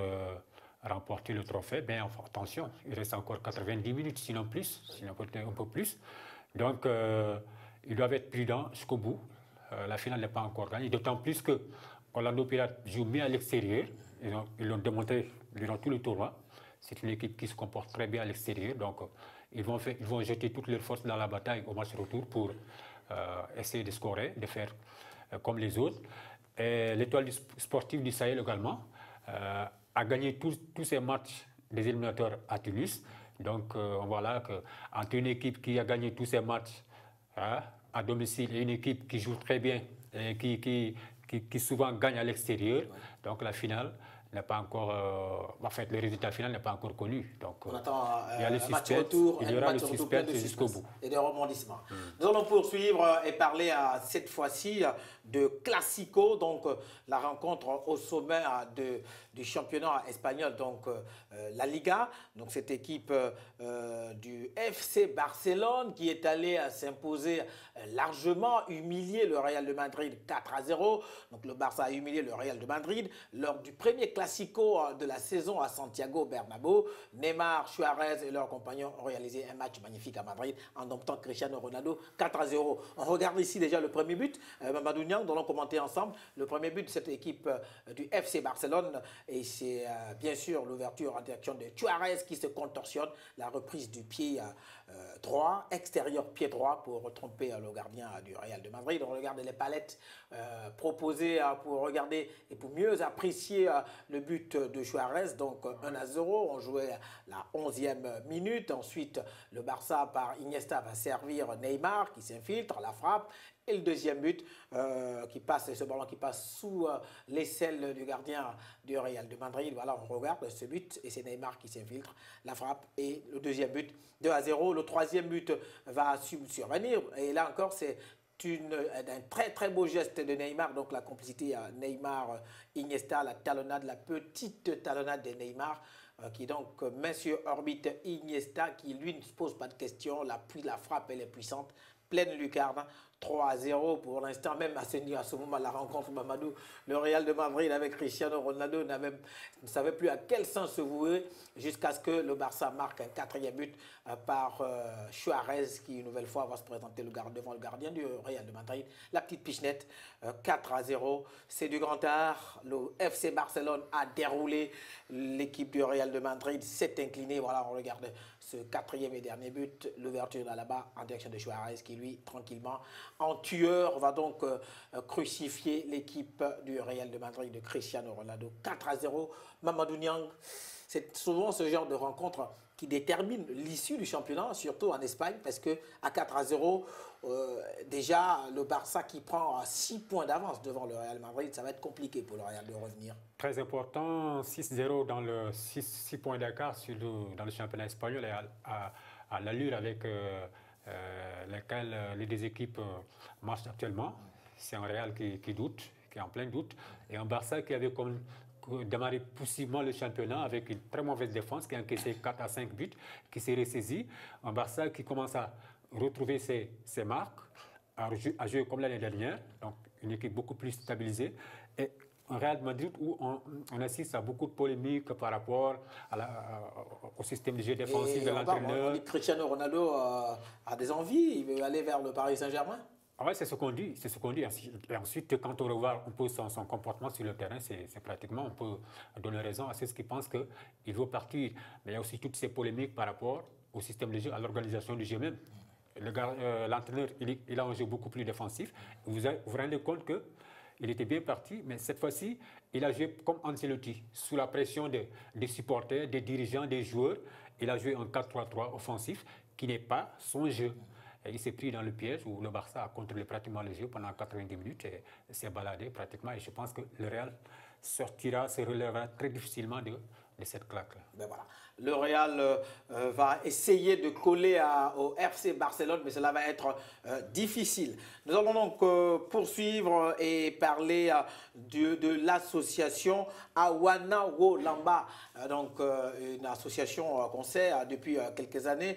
remporter le trophée. Mais attention, il reste encore 90 minutes, sinon plus, sinon peut-être un peu plus. Donc, ils doivent être prudents jusqu'au bout. La finale n'est pas encore gagnée, d'autant plus que Orlando Pirates joue bien à l'extérieur. Ils l'ont démontré durant tout le tournoi. C'est une équipe qui se comporte très bien à l'extérieur. Donc, ils vont jeter toutes leurs forces dans la bataille au match retour pour essayer de scorer, de faire comme les autres. L'Étoile sportive du Sahel également a gagné tous ses matchs des éliminateurs à Tunis. Donc, on voit là qu'entre une équipe qui a gagné tous ses matchs à domicile et une équipe qui joue très bien et qui souvent gagne à l'extérieur. Ouais. Donc la finale n'est pas encore... en fait, le résultat final n'est pas encore connu. Donc, on attend il y a le suspense, il y aura le suspense jusqu'au bout. Et des rebondissements. Nous allons poursuivre et parler cette fois-ci de Classico, donc la rencontre au sommet du championnat espagnol, donc la Liga. Donc cette équipe du FC Barcelone qui est allée s'imposer largement, humilier le Real de Madrid 4-0. Donc le Barça a humilié le Real de Madrid lors du premier classico classico de la saison à Santiago Bernabéu. Neymar, Suarez et leurs compagnons ont réalisé un match magnifique à Madrid en domptant Cristiano Ronaldo 4-0. On regarde ici déjà le premier but, Mamadou Niang, dont on commenté ensemble. Le premier but de cette équipe du FC Barcelone, et c'est bien sûr l'ouverture en direction de Suarez qui se contorsionne, la reprise du pied droit, extérieur pied droit pour tromper le gardien du Real de Madrid. On regarde les palettes proposées pour regarder et pour mieux apprécier le but de Suarez, donc 1-0. On jouait la 11e minute. Ensuite, le Barça par Iniesta va servir Neymar qui s'infiltre, la frappe. Et le deuxième but qui passe, ce ballon qui passe sous l'aisselle du gardien du Real de Madrid. Voilà, on regarde ce but et c'est Neymar qui s'infiltre, la frappe et le deuxième but 2-0. Le troisième but va survenir et là encore c'est un très très beau geste de Neymar, donc la complicité Neymar-Iniesta, la talonnade, la petite talonnade de Neymar qui donc met sur orbite Iniesta qui lui ne se pose pas de questions, la frappe elle est puissante, pleine lucarne. 3-0 pour l'instant, même à ce moment, la rencontre Mamadou, le Real de Madrid avec Cristiano Ronaldo ne savait plus à quel sens se vouer jusqu'à ce que le Barça marque un 4e but par Suarez qui une nouvelle fois va se présenter devant le gardien du Real de Madrid. La petite pichenette, 4-0, c'est du grand art. Le FC Barcelone a déroulé, l'équipe du Real de Madrid s'est inclinée. Voilà, on regarde ce 4e et dernier but, l'ouverture là-bas en direction de Suarez qui lui, tranquillement, en tueur, va donc crucifier l'équipe du Real de Madrid de Cristiano Ronaldo. 4-0, Mamadou Niang. C'est souvent ce genre de rencontre qui détermine l'issue du championnat, surtout en Espagne, parce qu'à 4-0, déjà le Barça qui prend 6 points d'avance devant le Real Madrid, ça va être compliqué pour le Real de revenir. Très important, 6-0 dans le 6 points d'écart dans le championnat espagnol et à l'allure avec lesquelles les deux équipes marchent actuellement. C'est un Real qui doute, qui est en plein doute, et un Barça qui avait démarré poussivement le championnat avec une très mauvaise défense, qui a encaissé 4 à 5 buts, qui s'est ressaisi. Un Barça qui commence à retrouver ses marques, à jouer comme l'année dernière, donc une équipe beaucoup plus stabilisée. Et un Real Madrid où on assiste à beaucoup de polémiques par rapport au système de jeu défensif de l'entraîneur. Cristiano Ronaldo a des envies, il veut aller vers le Paris Saint-Germain. Ah ouais, c'est ce qu'on dit, c'est ce qu'on dit. Et ensuite, quand on revoit un peu son comportement sur le terrain, c'est pratiquement, on peut donner raison à ceux qui pensent qu'il veut partir. Mais il y a aussi toutes ces polémiques par rapport au système de jeu, à l'organisation du jeu même. L'entraîneur, il a un jeu beaucoup plus défensif. Vous vous rendez compte qu'il était bien parti, mais cette fois-ci, il a joué comme Ancelotti, sous la pression des supporters, des dirigeants, des joueurs. Il a joué en 4-3-3 offensif, qui n'est pas son jeu. Et il s'est pris dans le piège où le Barça a contrôlé pratiquement le jeu pendant 90 minutes et s'est baladé pratiquement. Et je pense que le Real se relèvera très difficilement de cette claque-là. Ben voilà. Le Real va essayer de coller au FC Barcelone, mais cela va être difficile. Nous allons donc poursuivre et parler de l'association Awana Wolamba, donc une association qu'on sait depuis quelques années.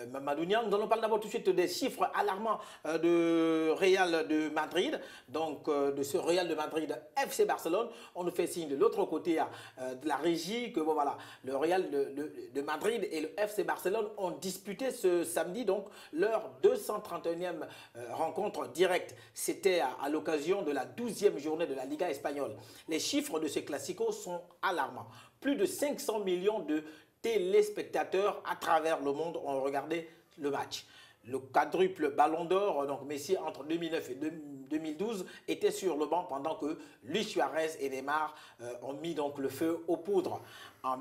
Mamadou Niang, nous allons parler d'abord tout de suite des chiffres alarmants de Real de Madrid, donc de ce Real de Madrid FC Barcelone. On nous fait signe de l'autre côté de la régie que bon, voilà, le Real de Madrid et le FC Barcelone ont disputé ce samedi donc leur 231e rencontre directe. C'était à l'occasion de la 12e journée de la Liga espagnole. Les chiffres de ce classico sont alarmants. Plus de 500 millions de téléspectateurs à travers le monde ont regardé le match. Le quadruple Ballon d'Or, donc Messi entre 2009 et 2012, était sur le banc pendant que Luis Suarez et Neymar ont mis donc le feu aux poudres. En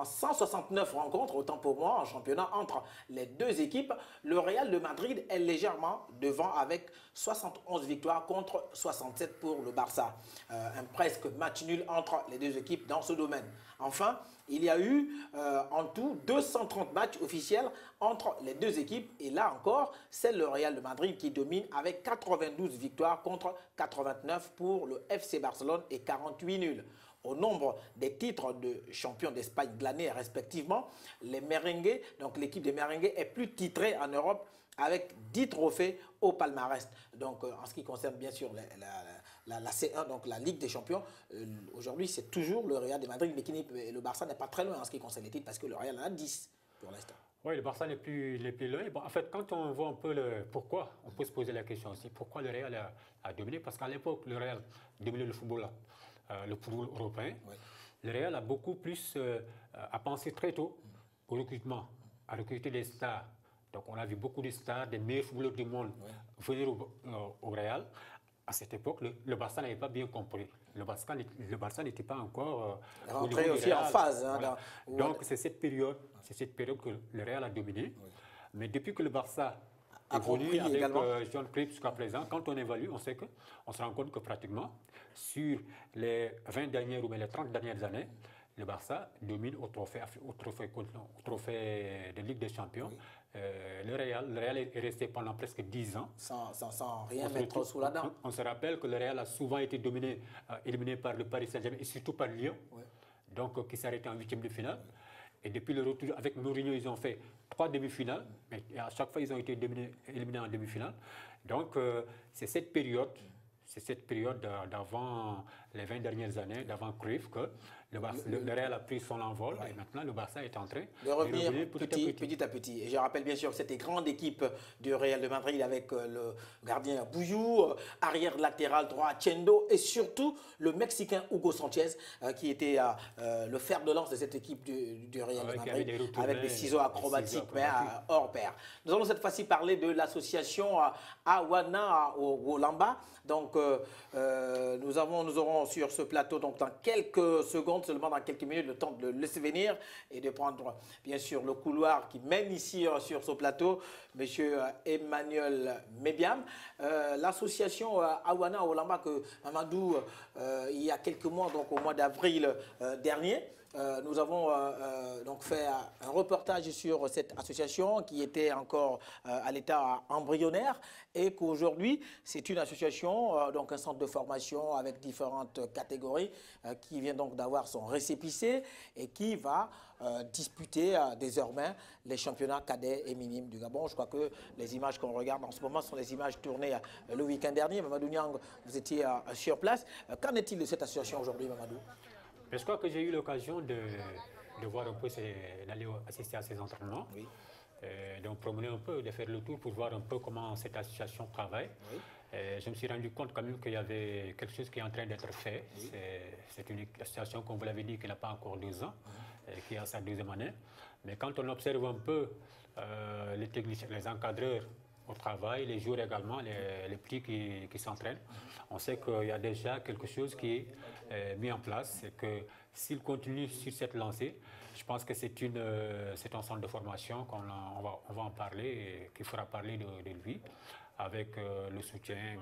169 rencontres, autant pour moi, en championnat entre les deux équipes, le Real de Madrid est légèrement devant avec 71 victoires contre 67 pour le Barça. Un presque match nul entre les deux équipes dans ce domaine. Enfin, il y a eu en tout 230 matchs officiels entre les deux équipes. Et là encore, c'est le Real de Madrid qui domine avec 92 victoires contre 89 pour le FC Barcelone et 48 nuls. Au nombre des titres de champion d'Espagne glanés respectivement, les Merengues, donc l'équipe des Merengues est plus titrée en Europe avec 10 trophées au palmarès. Donc en ce qui concerne bien sûr la C1, donc la Ligue des Champions. Aujourd'hui, c'est toujours le Real de Madrid, mais le Barça n'est pas très loin en ce qui concerne les titres parce que le Real en a 10 pour l'instant. Oui, le Barça n'est plus loin. Bon, en fait, quand on voit un peu pourquoi, on peut se poser la question aussi, pourquoi le Real a dominé? Parce qu'à l'époque, le Real dominait le football européen. Oui. Le Real a beaucoup plus à penser très tôt au recrutement, à recruter des stars. Donc on a vu beaucoup de stars, des meilleurs footballeurs du monde venir au Real. À cette époque, le Barça n'avait pas bien compris. Le Barça n'était pas encore rentré aussi en phase. Hein, voilà. Donc c'est cette période que le Real a dominé. Oui. Mais depuis que le Barça évolue avec John Cruyff jusqu'à présent, quand on évalue, on se rend compte que pratiquement sur les 20 dernières ou les 30 dernières années, le Barça domine au trophée de Ligue des Champions. Oui. Le Real est resté pendant presque 10 ans. Sans rien mettre sous la dent. On se rappelle que le Real a souvent été éliminé par le Paris Saint-Germain et surtout par Lyon, oui. Donc qui s'est arrêté en 8e de finale. Oui. Et depuis le retour avec Mourinho, ils ont fait 3 demi-finales, mais à chaque fois ils ont été éliminés en demi-finale. Donc c'est cette période d'avant les 20 dernières années, d'avant Cruyff, que le Real a pris son envol. Ouais. Et maintenant, le Barça est en train de revenir petit à petit. Et je rappelle bien sûr que cette grande équipe du Real de Madrid avec le gardien Bouyou, arrière latéral droit Chendo et surtout le Mexicain Hugo Sanchez qui était le fer de lance de cette équipe du Real de Madrid avec des ciseaux acrobatiques mais hors pair. Nous allons cette fois-ci parler de l'association Awana Wolamba. Donc nous aurons sur ce plateau donc dans quelques secondes, seulement dans quelques minutes, le temps de le laisser venir et de prendre bien sûr le couloir qui mène ici sur ce plateau, monsieur Emmanuel Mébiam. L'association Awana Olamba que Mamadou, il y a quelques mois, donc au mois d'avril dernier, nous avons donc fait un reportage sur cette association qui était encore à l'état embryonnaire et qu'aujourd'hui c'est une association, donc un centre de formation avec différentes catégories qui vient donc d'avoir son récépissé et qui va disputer désormais les championnats cadets et minimes du Gabon. Je crois que les images qu'on regarde en ce moment sont les images tournées le week-end dernier. Mamadou Niang, vous étiez sur place. Qu'en est-il de cette association aujourd'hui, Mamadou? Je crois que j'ai eu l'occasion de voir un peu, d'aller assister à ces entraînements, oui. Donc promener un peu, de faire le tour pour voir un peu comment cette association travaille. Oui. Je me suis rendu compte quand même qu'il y avait quelque chose qui est en train d'être fait. Oui. C'est une association, comme vous l'avez dit, qui n'a pas encore 2 ans, qui a sa 2e année. Mais quand on observe un peu les techniciens, les encadreurs au travail, les joueurs également, les petits qui s'entraînent, on sait qu'il y a déjà quelque chose qui est mis en place et que s'il continue sur cette lancée, je pense que c'est un centre de formation on va en parler et qu'il faudra parler de lui avec le soutien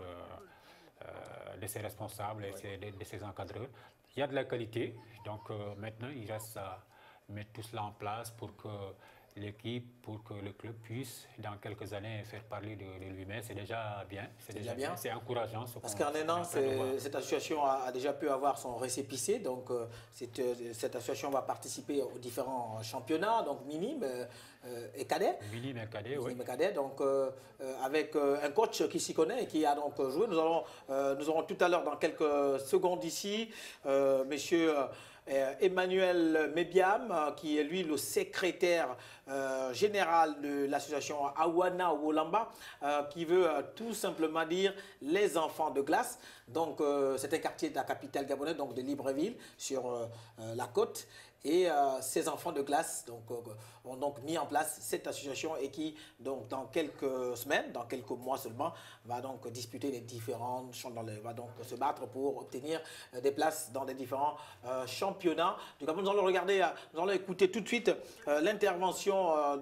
de ses responsables et de ses encadreurs. Il y a de la qualité, donc maintenant il reste à mettre tout cela en place pour que l'équipe, pour que le club puisse, dans quelques années, faire parler de lui-même. C'est déjà bien. C'est déjà bien. C'est encourageant. Parce qu'en un an, cette association a déjà pu avoir son récépissé. Donc, cette association va participer aux différents championnats, donc minimes et cadets. Minimes et cadets, oui. Minimes et cadets. Donc, avec un coach qui s'y connaît et qui a donc joué. Nous aurons tout à l'heure, dans quelques secondes ici, messieurs Emmanuel Mébiam, qui est lui le secrétaire général de l'association Awana Wolamba, qui veut tout simplement dire les enfants de glace. Donc c'est un quartier de la capitale gabonaise, donc de Libreville, sur la côte. Et ces enfants de glace ont donc mis en place cette association et qui, donc, dans quelques semaines, dans quelques mois seulement, va donc disputer les différentes va donc se battre pour obtenir des places dans les différents championnats. Du coup, nous allons écouter tout de suite l'intervention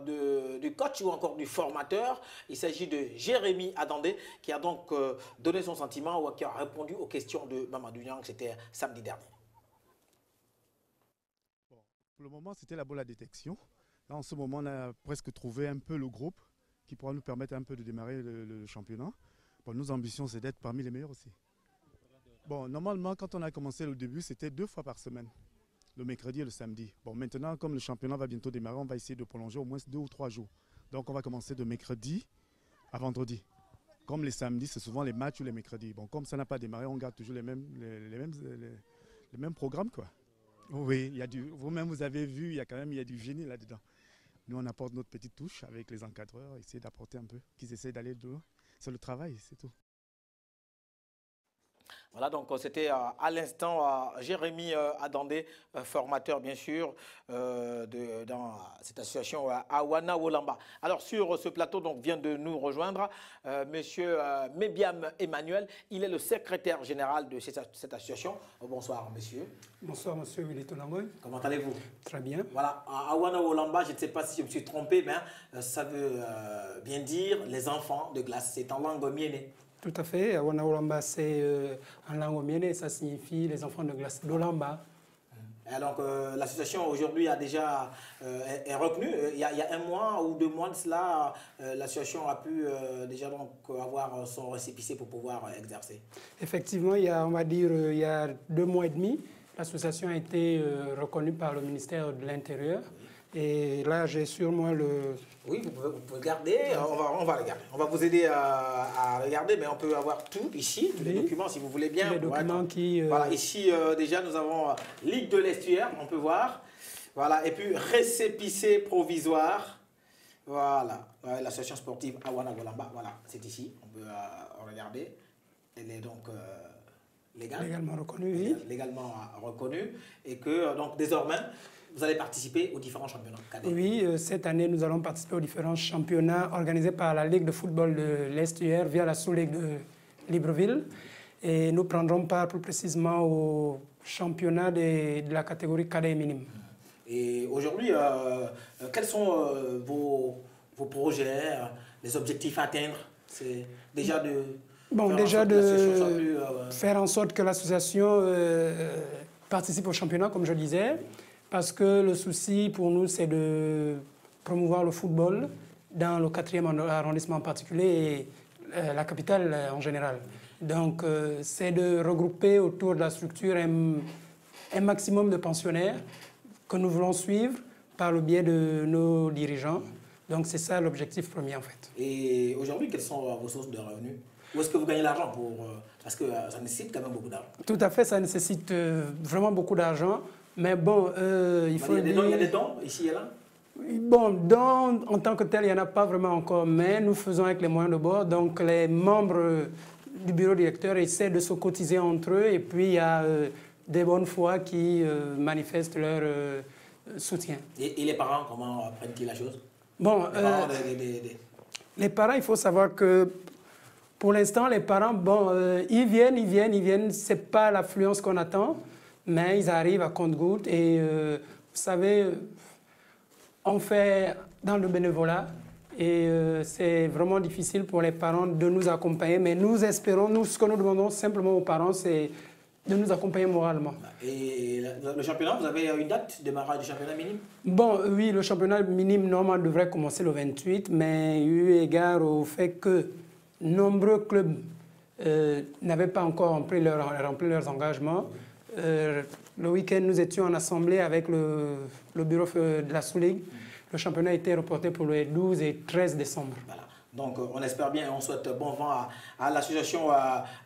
du coach ou encore du formateur. Il s'agit de Jérémy Adandé qui a donc donné son sentiment ou qui a répondu aux questions de Mamadou Niang. C'était samedi dernier. Pour le moment, c'était la bola détection. Là, en ce moment, on a presque trouvé un peu le groupe qui pourra nous permettre un peu de démarrer le championnat. Bon, nos ambitions, c'est d'être parmi les meilleurs aussi. Bon, normalement, quand on a commencé le début, c'était 2 fois par semaine, le mercredi et le samedi. Bon, maintenant, comme le championnat va bientôt démarrer, on va essayer de prolonger au moins 2 ou 3 jours. Donc, on va commencer de mercredi à vendredi. Comme les samedis, c'est souvent les matchs ou les mercredis. Bon, comme ça n'a pas démarré, on garde toujours les mêmes programmes, quoi. Oui, vous-même, vous avez vu, il y a du génie là-dedans. Nous, on apporte notre petite touche avec les encadreurs, essayer d'apporter un peu, qu'ils essaient d'aller dehors. C'est le travail, c'est tout. Voilà, donc c'était à l'instant Jérémy Adandé, formateur bien sûr dans cette association Awana Wolamba. Alors sur ce plateau donc vient de nous rejoindre monsieur Mébiam Emmanuel, il est le secrétaire général de cette association. Bonsoir monsieur. Bonsoir monsieur Wilito Langoy. Comment allez-vous? Très bien. Voilà, Awana Wolamba, je ne sais pas si je me suis trompé, mais ça veut bien dire les enfants de glace, c'est en langue mienné. Tout à fait. Awana Wolamba, c'est en langue mienné, ça signifie les enfants de glace d'Olamba. Alors l'association aujourd'hui a déjà est reconnue. Il y a un mois ou 2 mois de cela, l'association a pu déjà donc avoir son récépissé pour pouvoir exercer. Effectivement, on va dire il y a 2 mois et demi, l'association a été reconnue par le ministère de l'Intérieur. Et là, j'ai sur moi le... Oui, vous pouvez regarder, on va regarder. On va vous aider à regarder, mais on peut avoir tout ici, tous les documents si vous voulez bien. Les documents qui... Voilà, ici déjà nous avons Ligue de l'Estuaire, on peut voir. Voilà, et puis récépissé provisoire. Voilà, l'association sportive Awana Wolamba, voilà, c'est ici, on peut regarder. Elle est donc légale. Légalement reconnue, oui. Légalement reconnue, et que donc désormais... Vous allez participer aux différents championnats cadets. Oui, cette année, nous allons participer aux différents championnats organisés par la Ligue de football de l'Estuaire via la sous-ligue de Libreville. Et nous prendrons part plus précisément au championnat de la catégorie cadet minime. Et aujourd'hui, quels sont vos projets, les objectifs à atteindre? C'est déjà de... Bon, déjà de faire en sorte que l'association participe au championnat, comme je disais. Parce que le souci pour nous, c'est de promouvoir le football dans le 4e arrondissement en particulier et la capitale en général. Donc, c'est de regrouper autour de la structure un maximum de pensionnaires que nous voulons suivre par le biais de nos dirigeants. Donc, c'est ça l'objectif premier en fait. Et aujourd'hui, quelles sont vos sources de revenus? Où est-ce que vous gagnez l'argent parce que ça nécessite quand même beaucoup d'argent. Tout à fait, ça nécessite vraiment beaucoup d'argent. Mais bon, il faut dire... Il y a des dons ici et là? Bon, dons en tant que tel, il n'y en a pas vraiment encore, mais nous faisons avec les moyens de bord. Donc les membres du bureau directeur essaient de se cotiser entre eux et puis il y a des bonnes foi qui manifestent leur soutien. Et les parents, comment prennent-ils la chose? Bon, les parents, il faut savoir que pour l'instant, les parents, bon, ils viennent. Ce n'est pas l'affluence qu'on attend. Mais ils arrivent à compte-gouttes et vous savez, on fait dans le bénévolat et c'est vraiment difficile pour les parents de nous accompagner. Mais nous espérons, ce que nous demandons simplement aux parents, c'est de nous accompagner moralement. Et le championnat, vous avez une date de démarrage du championnat minime? Bon, oui, le championnat minime normalement devrait commencer le 28, mais eu égard au fait que nombreux clubs n'avaient pas encore rempli leurs engagements. Le week-end, nous étions en assemblée avec le bureau de la sous-ligue. Le championnat a été reporté pour les 12 et 13 décembre. Voilà. Donc, on espère bien et on souhaite bon vent à l'association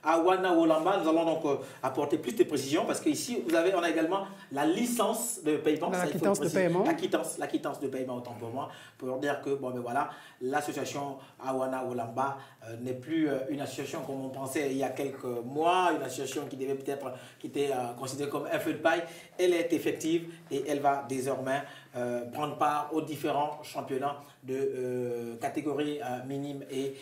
Awana Wolamba. Nous allons donc apporter plus de précisions parce qu'ici, on a également la licence de paiement. La quittance de paiement. La quittance de paiement, autant pour moi, pour dire que bon, ben voilà, l'association Awana Wolamba n'est plus une association comme on pensait il y a quelques mois, une association qui devait peut-être, qui était considérée comme un feu de paille. Elle est effective et elle va désormais prendre part aux différents championnats de catégorie minime et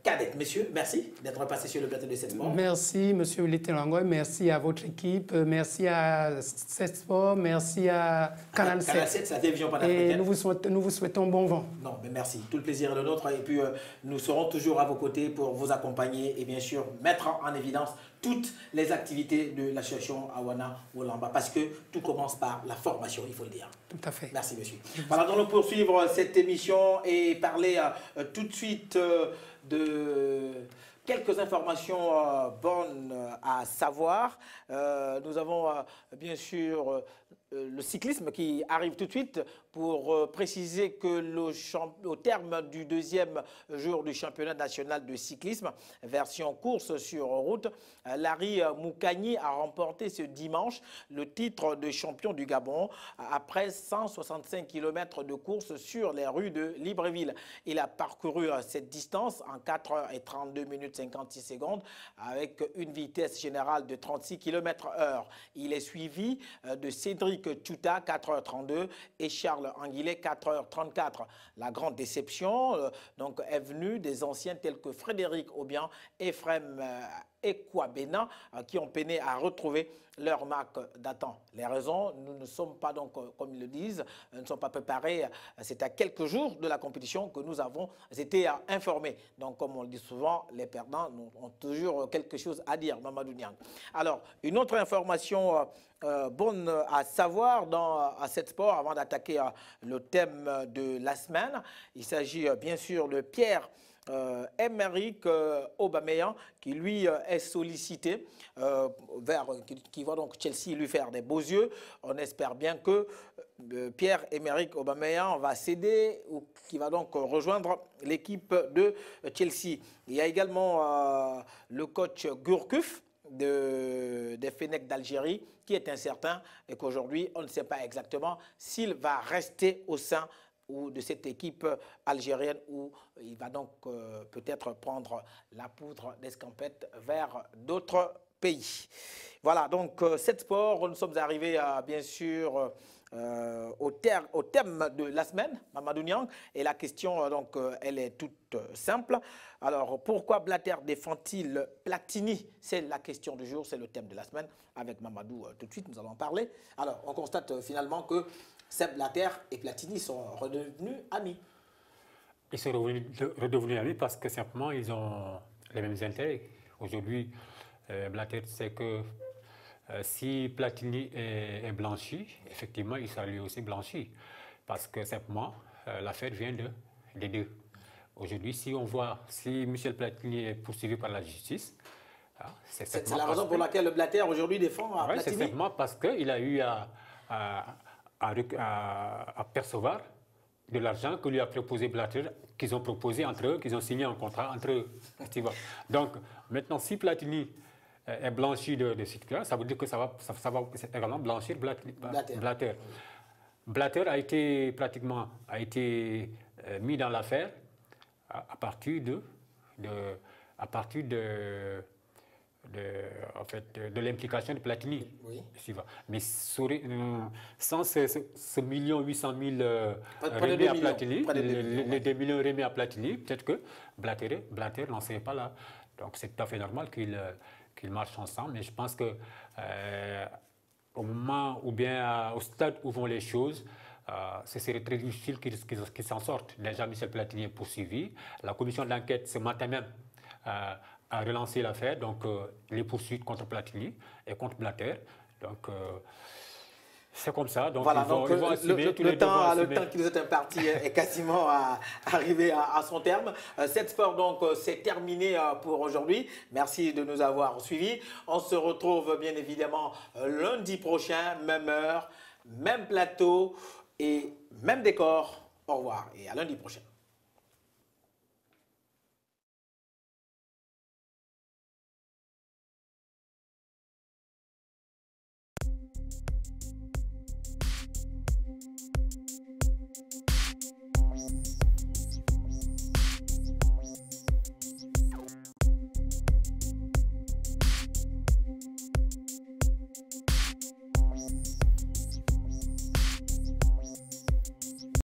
cadette. Messieurs, merci d'être passé sur le plateau de 7 Sports. Merci, monsieur Wilito Langoy. Merci à votre équipe. Merci à 7 Sports. Merci à Canal 7. Canal 7, c'est la télévision panafricaine. Et nous vous souhaitons bon vent. Non, mais merci. Tout le plaisir est le nôtre. Et puis, nous serons toujours à vos côtés pour vous accompagner et bien sûr mettre en évidence toutes les activités de l'association Awana Wolamba parce que tout commence par la formation, il faut le dire. Tout à fait. Merci, monsieur. Voilà, nous allons poursuivre cette émission et parler tout de suite de quelques informations bonnes à savoir. Nous avons bien sûr le cyclisme qui arrive tout de suite pour préciser que au terme du deuxième jour du championnat national de cyclisme, version course sur route, Larry Moukani a remporté ce dimanche le titre de champion du Gabon après 165 km de course sur les rues de Libreville. Il a parcouru cette distance en 4 h 32 minutes 56 secondes avec une vitesse générale de 36 km/h. Il est suivi de Cédric Tuta, 4 h 32, et Charles Anguillet, 4 h 34. La grande déception donc, est venue des anciens tels que Frédéric Aubian et Ephraim Ekwabena qui ont peiné à retrouver leur marque d'attente. Les raisons, nous ne sommes pas donc, comme ils le disent, ne sont pas préparés. C'est à quelques jours de la compétition que nous avons été informés. Donc, comme on le dit souvent, les perdants ont toujours quelque chose à dire, Mamadou Niang. Alors, une autre information bonne à savoir à cette sport, avant d'attaquer le thème de la semaine, il s'agit bien sûr de Pierre-Emerick Aubameyang qui lui est sollicité qui va donc Chelsea lui faire des beaux yeux. On espère bien que Pierre-Emerick Aubameyang va céder ou qui va donc rejoindre l'équipe de Chelsea. Il y a également le coach Gourcuff des Fennecs d'Algérie qui est incertain et qu'aujourd'hui on ne sait pas exactement s'il va rester au sein ou de cette équipe algérienne où il va donc peut-être prendre la poudre d'escampette vers d'autres pays. Voilà, donc cette sport, nous sommes arrivés bien sûr au thème de la semaine, Mamadou Niang, et la question donc elle est toute simple. Alors pourquoi Blatter défend-il Platini? C'est la question du jour, c'est le thème de la semaine. Avec Mamadou tout de suite nous allons en parler. Alors on constate finalement que Sepp Blatter et Platini sont redevenus amis. Ils sont redevenus amis parce que simplement ils ont les mêmes intérêts. Aujourd'hui, Blatter sait que si Platini est blanchi, effectivement, il sera lui aussi blanchi. Parce que simplement, l'affaire vient des deux. Aujourd'hui, si on voit, si Michel Platini est poursuivi par la justice, c'est la raison pour laquelle le Blatter aujourd'hui défend Platini. C'est simplement parce qu'il a eu à percevoir de l'argent que lui a proposé Blatter, qu'ils ont proposé entre eux, qu'ils ont signé un contrat entre eux. Donc, maintenant, si Platini est blanchi de ce truc-là, ça veut dire que ça va également blanchir Blatter. Blatter a été mis dans l'affaire à partir de l'implication de Platini. Oui. Mais sans ce 1,8 million remis à Platini, les 2 millions remis à Platini, peut-être que Blatter n'en serait pas là. Donc c'est tout à fait normal qu'ils marchent ensemble. Mais je pense que au moment ou bien au stade où vont les choses, ce serait très difficile qu'ils s'en sortent. Déjà, Michel Platini est poursuivi. La commission d'enquête ce matin même a relancé l'affaire, donc les poursuites contre Platini et contre Blatter. Donc c'est comme ça. Donc, voilà, ils vont assumer, le temps qui nous est imparti est quasiment arrivé à son terme. Cette sport donc c'est terminé pour aujourd'hui. Merci de nous avoir suivis. On se retrouve bien évidemment lundi prochain, même heure, même plateau et même décor. Au revoir et à lundi prochain.